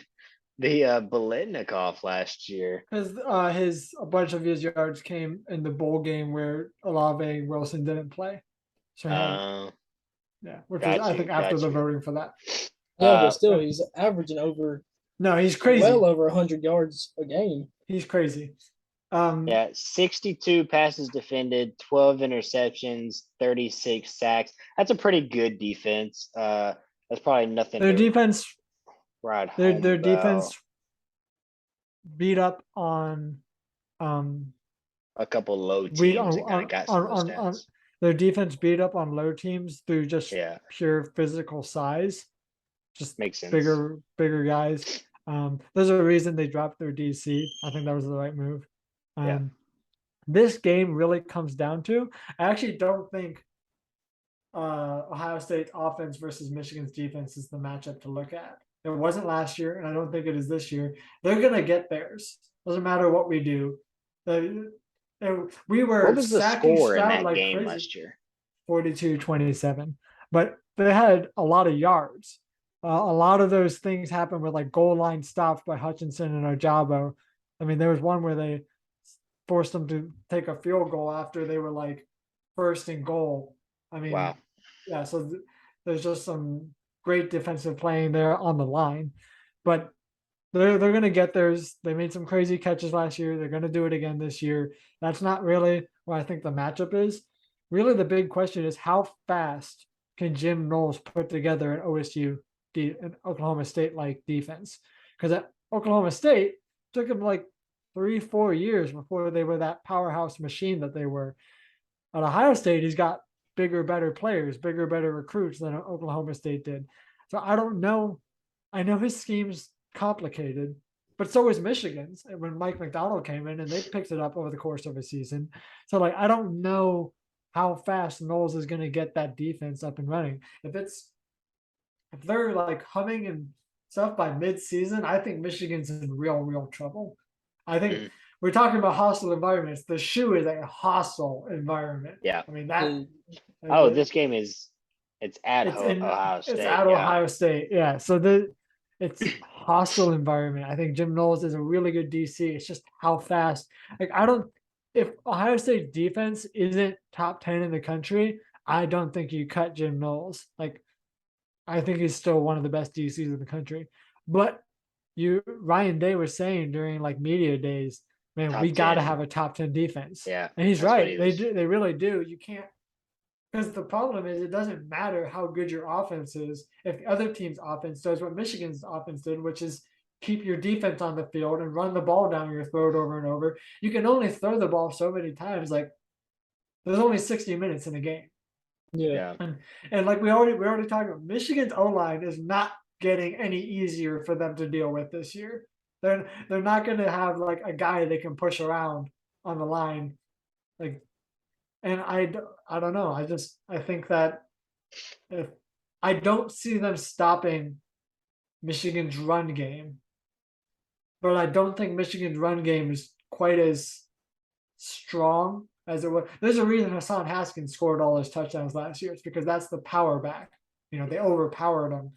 the Biletnikoff last year? Because a bunch of his yards came in the bowl game where Olave and Wilson didn't play. So yeah, which is I think after the voting for that. Yeah, but still, he's averaging over. No, he's crazy. Well over 100 yards a game. He's crazy. Yeah, 62 passes defended, 12 interceptions, 36 sacks. That's a pretty good defense. That's probably nothing. Their defense, right? Their defense beat up on a couple low teams and kind of got some of those stats. Their defense beat up on low teams through just pure physical size. Just makes sense. Bigger guys. There's a reason they dropped their DC. I think that was the right move. This game really comes down to, I actually don't think Ohio State's offense versus Michigan's defense is the matchup to look at. It wasn't last year, and I don't think it is this year. They're going to get theirs. Doesn't matter what we do. We were what was the score in that game crazy. Last year? 42-27. But they had a lot of yards. A lot of those things happened with like goal line stops by Hutchinson and Ojabo. I mean, there was one where they forced them to take a field goal after they were like first and goal. I mean, wow. Yeah, so there's just some great defensive playing there on the line. But they're going to get theirs. They made some crazy catches last year. They're going to do it again this year. That's not really what I think the matchup is. Really, the big question is how fast can Jim Knowles put together an OSU, an Oklahoma State-like defense? Because at Oklahoma State, it took them like 3-4 years before they were that powerhouse machine that they were. At Ohio State, he's got bigger, better players, bigger, better recruits than Oklahoma State did. So I don't know. I know his scheme's complicated, but so is Michigan's. And when Mike McDonald came in and they picked it up over the course of a season. So like, I don't know how fast Knowles is going to get that defense up and running. If they're like humming and stuff by mid-season, I think Michigan's in real trouble. I think we're talking about hostile environments. The shoe is a hostile environment. Yeah. I mean that. This game it's at Ohio State. It's at Ohio State. Yeah. So it's hostile environment. I think Jim Knowles is a really good DC. It's just how fast. Like if Ohio State defense isn't top 10 in the country, I don't think you cut Jim Knowles. Like I think he's still one of the best DCs in the country. But Ryan Day was saying during like media days, man, we got to have a top 10 defense. Yeah. And he's right. They really do. You can't, because the problem is it doesn't matter how good your offense is if the other team's offense does what Michigan's offense did, which is keep your defense on the field and run the ball down your throat over and over. You can only throw the ball so many times. Like there's only 60 minutes in a game. Yeah. And like we already talked about, Michigan's O-line is not getting any easier for them to deal with this year. They're not going to have like a guy they can push around on the line. Like, and I don't know. I think that if I don't see them stopping Michigan's run game, but I don't think Michigan's run game is quite as strong as it was. There's a reason Hassan Haskins scored all his touchdowns last year. It's because that's the power back. You know, they overpowered them.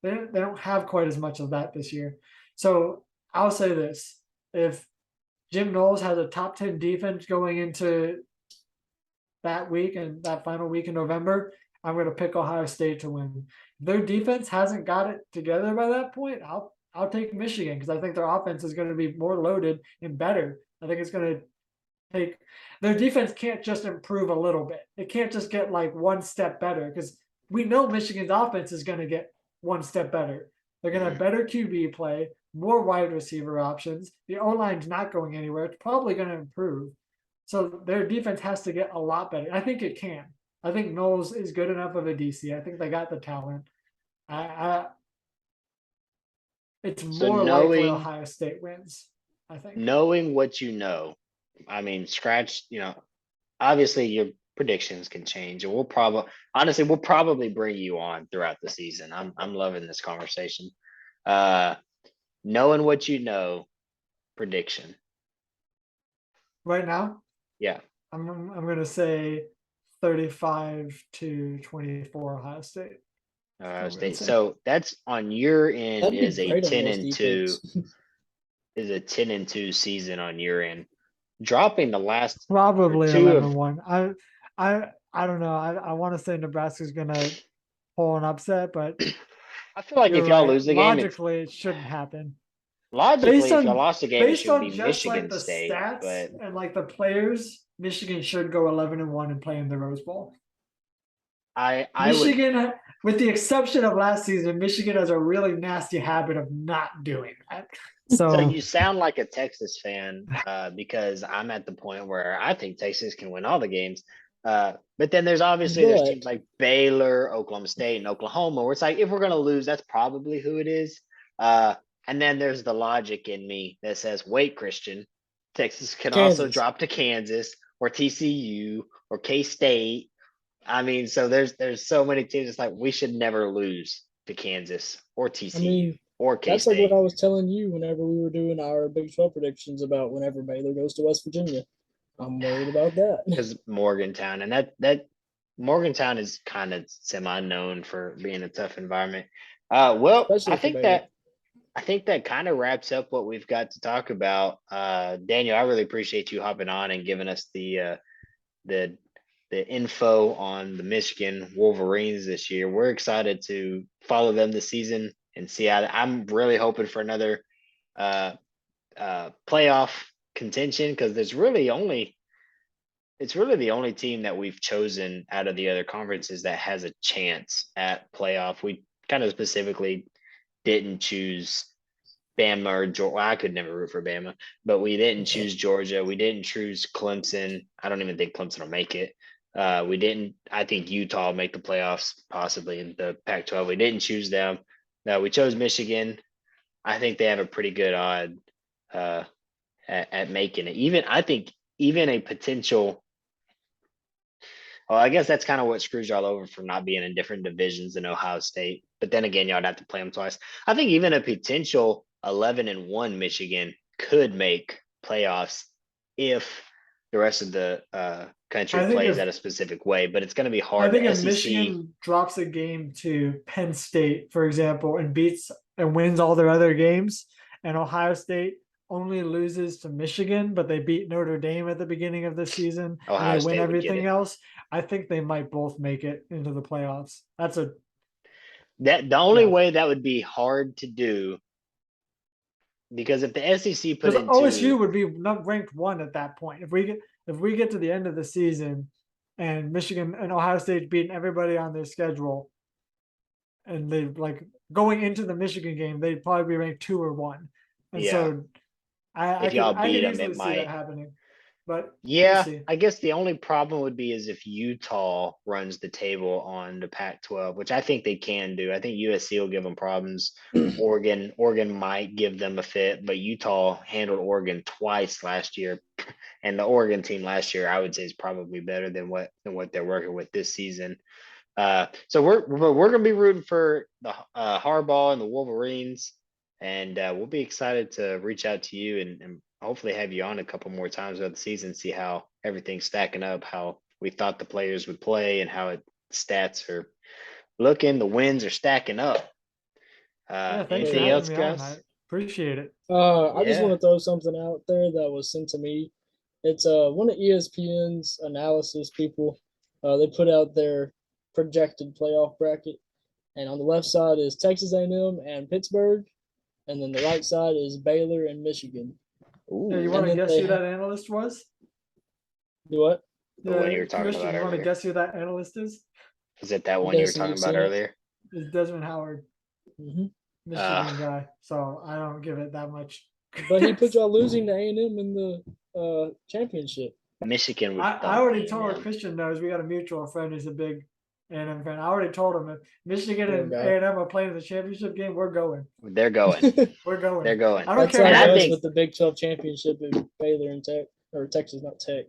They don't have quite as much of that this year. So I'll say this. If Jim Knowles has a top 10 defense going into that week and that final week in November, I'm going to pick Ohio State to win. If their defense hasn't got it together by that point, I'll take Michigan because I think their offense is going to be more loaded and better. I think it's going to take their defense can't just improve a little bit. It can't just get like one step better because we know Michigan's offense is going to get one step better. They're going to have better QB play, more wide receiver options. The O-line's not going anywhere. It's probably going to improve. So their defense has to get a lot better. I think it can. I think Knowles is good enough of a DC. I think they got the talent. It's more likely Ohio State wins, I think. Knowing what you know, I mean, scratch, obviously your predictions can change, and we'll probably bring you on throughout the season. I'm loving this conversation. Knowing what you know, prediction. Right now, Yeah. I'm gonna say 35-24 Ohio State. Ohio what we're gonna State. say. So that's on your end That'd be is a great on 10 y'all's and 2 defense. is a 10 and 2 season on your end. Dropping the last Probably two of 11-1. I don't know. I want to say Nebraska's gonna pull an upset, but I feel like you're if y'all right. lose the game, Logically, it shouldn't happen. logically, if y'all lost the game, it Based should on be just like Michigan the State. stats But and like the players, Michigan should go 11-1 and play in the Rose Bowl. I would Michigan, with the exception of last season, Michigan has a really nasty habit of not doing that. so So you sound like a Texas fan, because I'm at the point where I think Texas can win all the games. But then there's teams But like Baylor, Oklahoma State, and Oklahoma, where it's like, if we're gonna lose, that's probably who it is. And then there's the logic in me that says, wait, Christian, Texas can also Kansas. drop to Kansas or TCU or K-State. I mean, so there's so many teams. It's like we should never lose to Kansas or I TCU mean, or that's like what K-State. I was telling you whenever we were doing our Big 12 predictions about whenever Baylor goes to West Virginia. I'm worried about that. Because Morgantown, and that Morgantown is kind of semi-known for being a tough environment. Well, Especially for Baylor. I think that kind of wraps up what we've got to talk about. Daniel, I really appreciate you hopping on and giving us the info on the Michigan Wolverines this year. We're excited to follow them this season and see how. I'm really hoping for another playoff contention, because it's really the only team that we've chosen out of the other conferences that has a chance at playoff. We kind of specifically didn't choose Bama or Georgia. Well, I could never root for Bama, but we didn't choose Georgia. We didn't choose Clemson. I don't even think Clemson will make it. We didn't. I think Utah will make the playoffs, possibly in the Pac-12. We didn't choose them. We chose Michigan. I think they have a pretty good odd at making it. I think even a potential. Well, I guess that's kind of what screws y'all over from not being in different divisions than Ohio State. But then again, y'all'd have to play them twice. I think even a potential 11-1 Michigan could make playoffs if the rest of the country plays at a specific way. But it's going to be hard. I think The if SEC, Michigan drops a game to Penn State, for example, and beats and wins all their other games, and Ohio State only loses to Michigan, but they beat Notre Dame at the beginning of the season and Ohio they win State would get everything it. else, I think they might both make it into the playoffs. The only way that would be hard to do, because if the SEC put because in OSU two, would be not ranked 1 at that point. If we get to the end of the season and Michigan and Ohio State beating everybody on their schedule, and they like going into the Michigan game, they'd probably be ranked 2 or 1. And yeah, so I if y'all could beat them, easily it see that might. happening. But Yeah, we'll see. I guess the only problem would be is if Utah runs the table on the Pac-12, which I think they can do. I think USC will give them problems. Oregon might give them a fit, but Utah handled Oregon twice last year, and the Oregon team last year, I would say, is probably better than what they're working with this season. So we're gonna be rooting for the Harbaugh and the Wolverines, and we'll be excited to reach out to you and hopefully have you on a couple more times throughout the season, see how everything's stacking up, how we thought the players would play, and how stats are looking. The wins are stacking up. Yeah, thanks for Anything having else, me on. I guys? appreciate it. I just Yeah. want to throw something out there that was sent to me. It's one of ESPN's analysis people. They put out their projected playoff bracket, and on the left side is Texas A&M and Pittsburgh, and then the right side is Baylor and Michigan. Ooh, Yeah, you And want to then guess they who that analyst was? Do what? the one you were talking Christian, about you want to earlier. guess who that analyst is? Is it that one you were Guessing talking you've about seen it. earlier? It's Desmond Howard, Hmm. Michigan guy. So I don't give it that much. But he put y'all losing to A&M in the championship. Michigan would. I already told A&M. Christian knows we got a mutual friend who's a big A&M fan. I already told him if Michigan Poor and guy. A&M are playing the championship game, we're going. They're going. We're going. They're going. I don't That's care. like And I us think with the Big 12 championship at Baylor and Tech. or Texas, not Tech.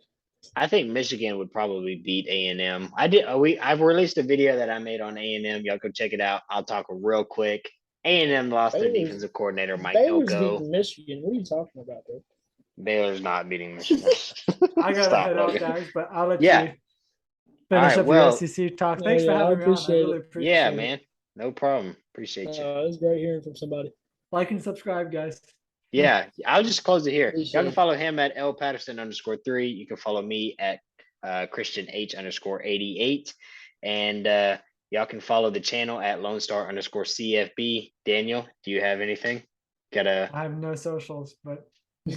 I think Michigan would probably beat A&M. I've released a video that I made on A&M. Y'all go check it out. I'll talk real quick. A&M lost their Baylor's- defensive coordinator, Mike Baylor's Elko. beating Michigan. What are you talking about, bro? Baylor's not beating Michigan. I gotta Stop, head out, Logan. guys, but I'll let Yeah. you finish Alright, up well- your SEC talk. Oh, Thanks for yeah, I having me on. I appreciate really it. appreciate Yeah, it. man. No problem. Appreciate you. It was great hearing from somebody. Like and subscribe, guys. Yeah, I'll just close it here. Appreciate Y'all can it. follow him at L_Patterson_3. You can follow me at Christian H_88. And y'all can follow the channel at LoneStar_CFB. Daniel, do you have anything? I have no socials, but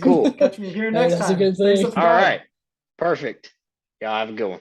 Cool. catch me here Hey, next that's a time. good Stay thing. All subscribed. right. Perfect. Y'all have a good one.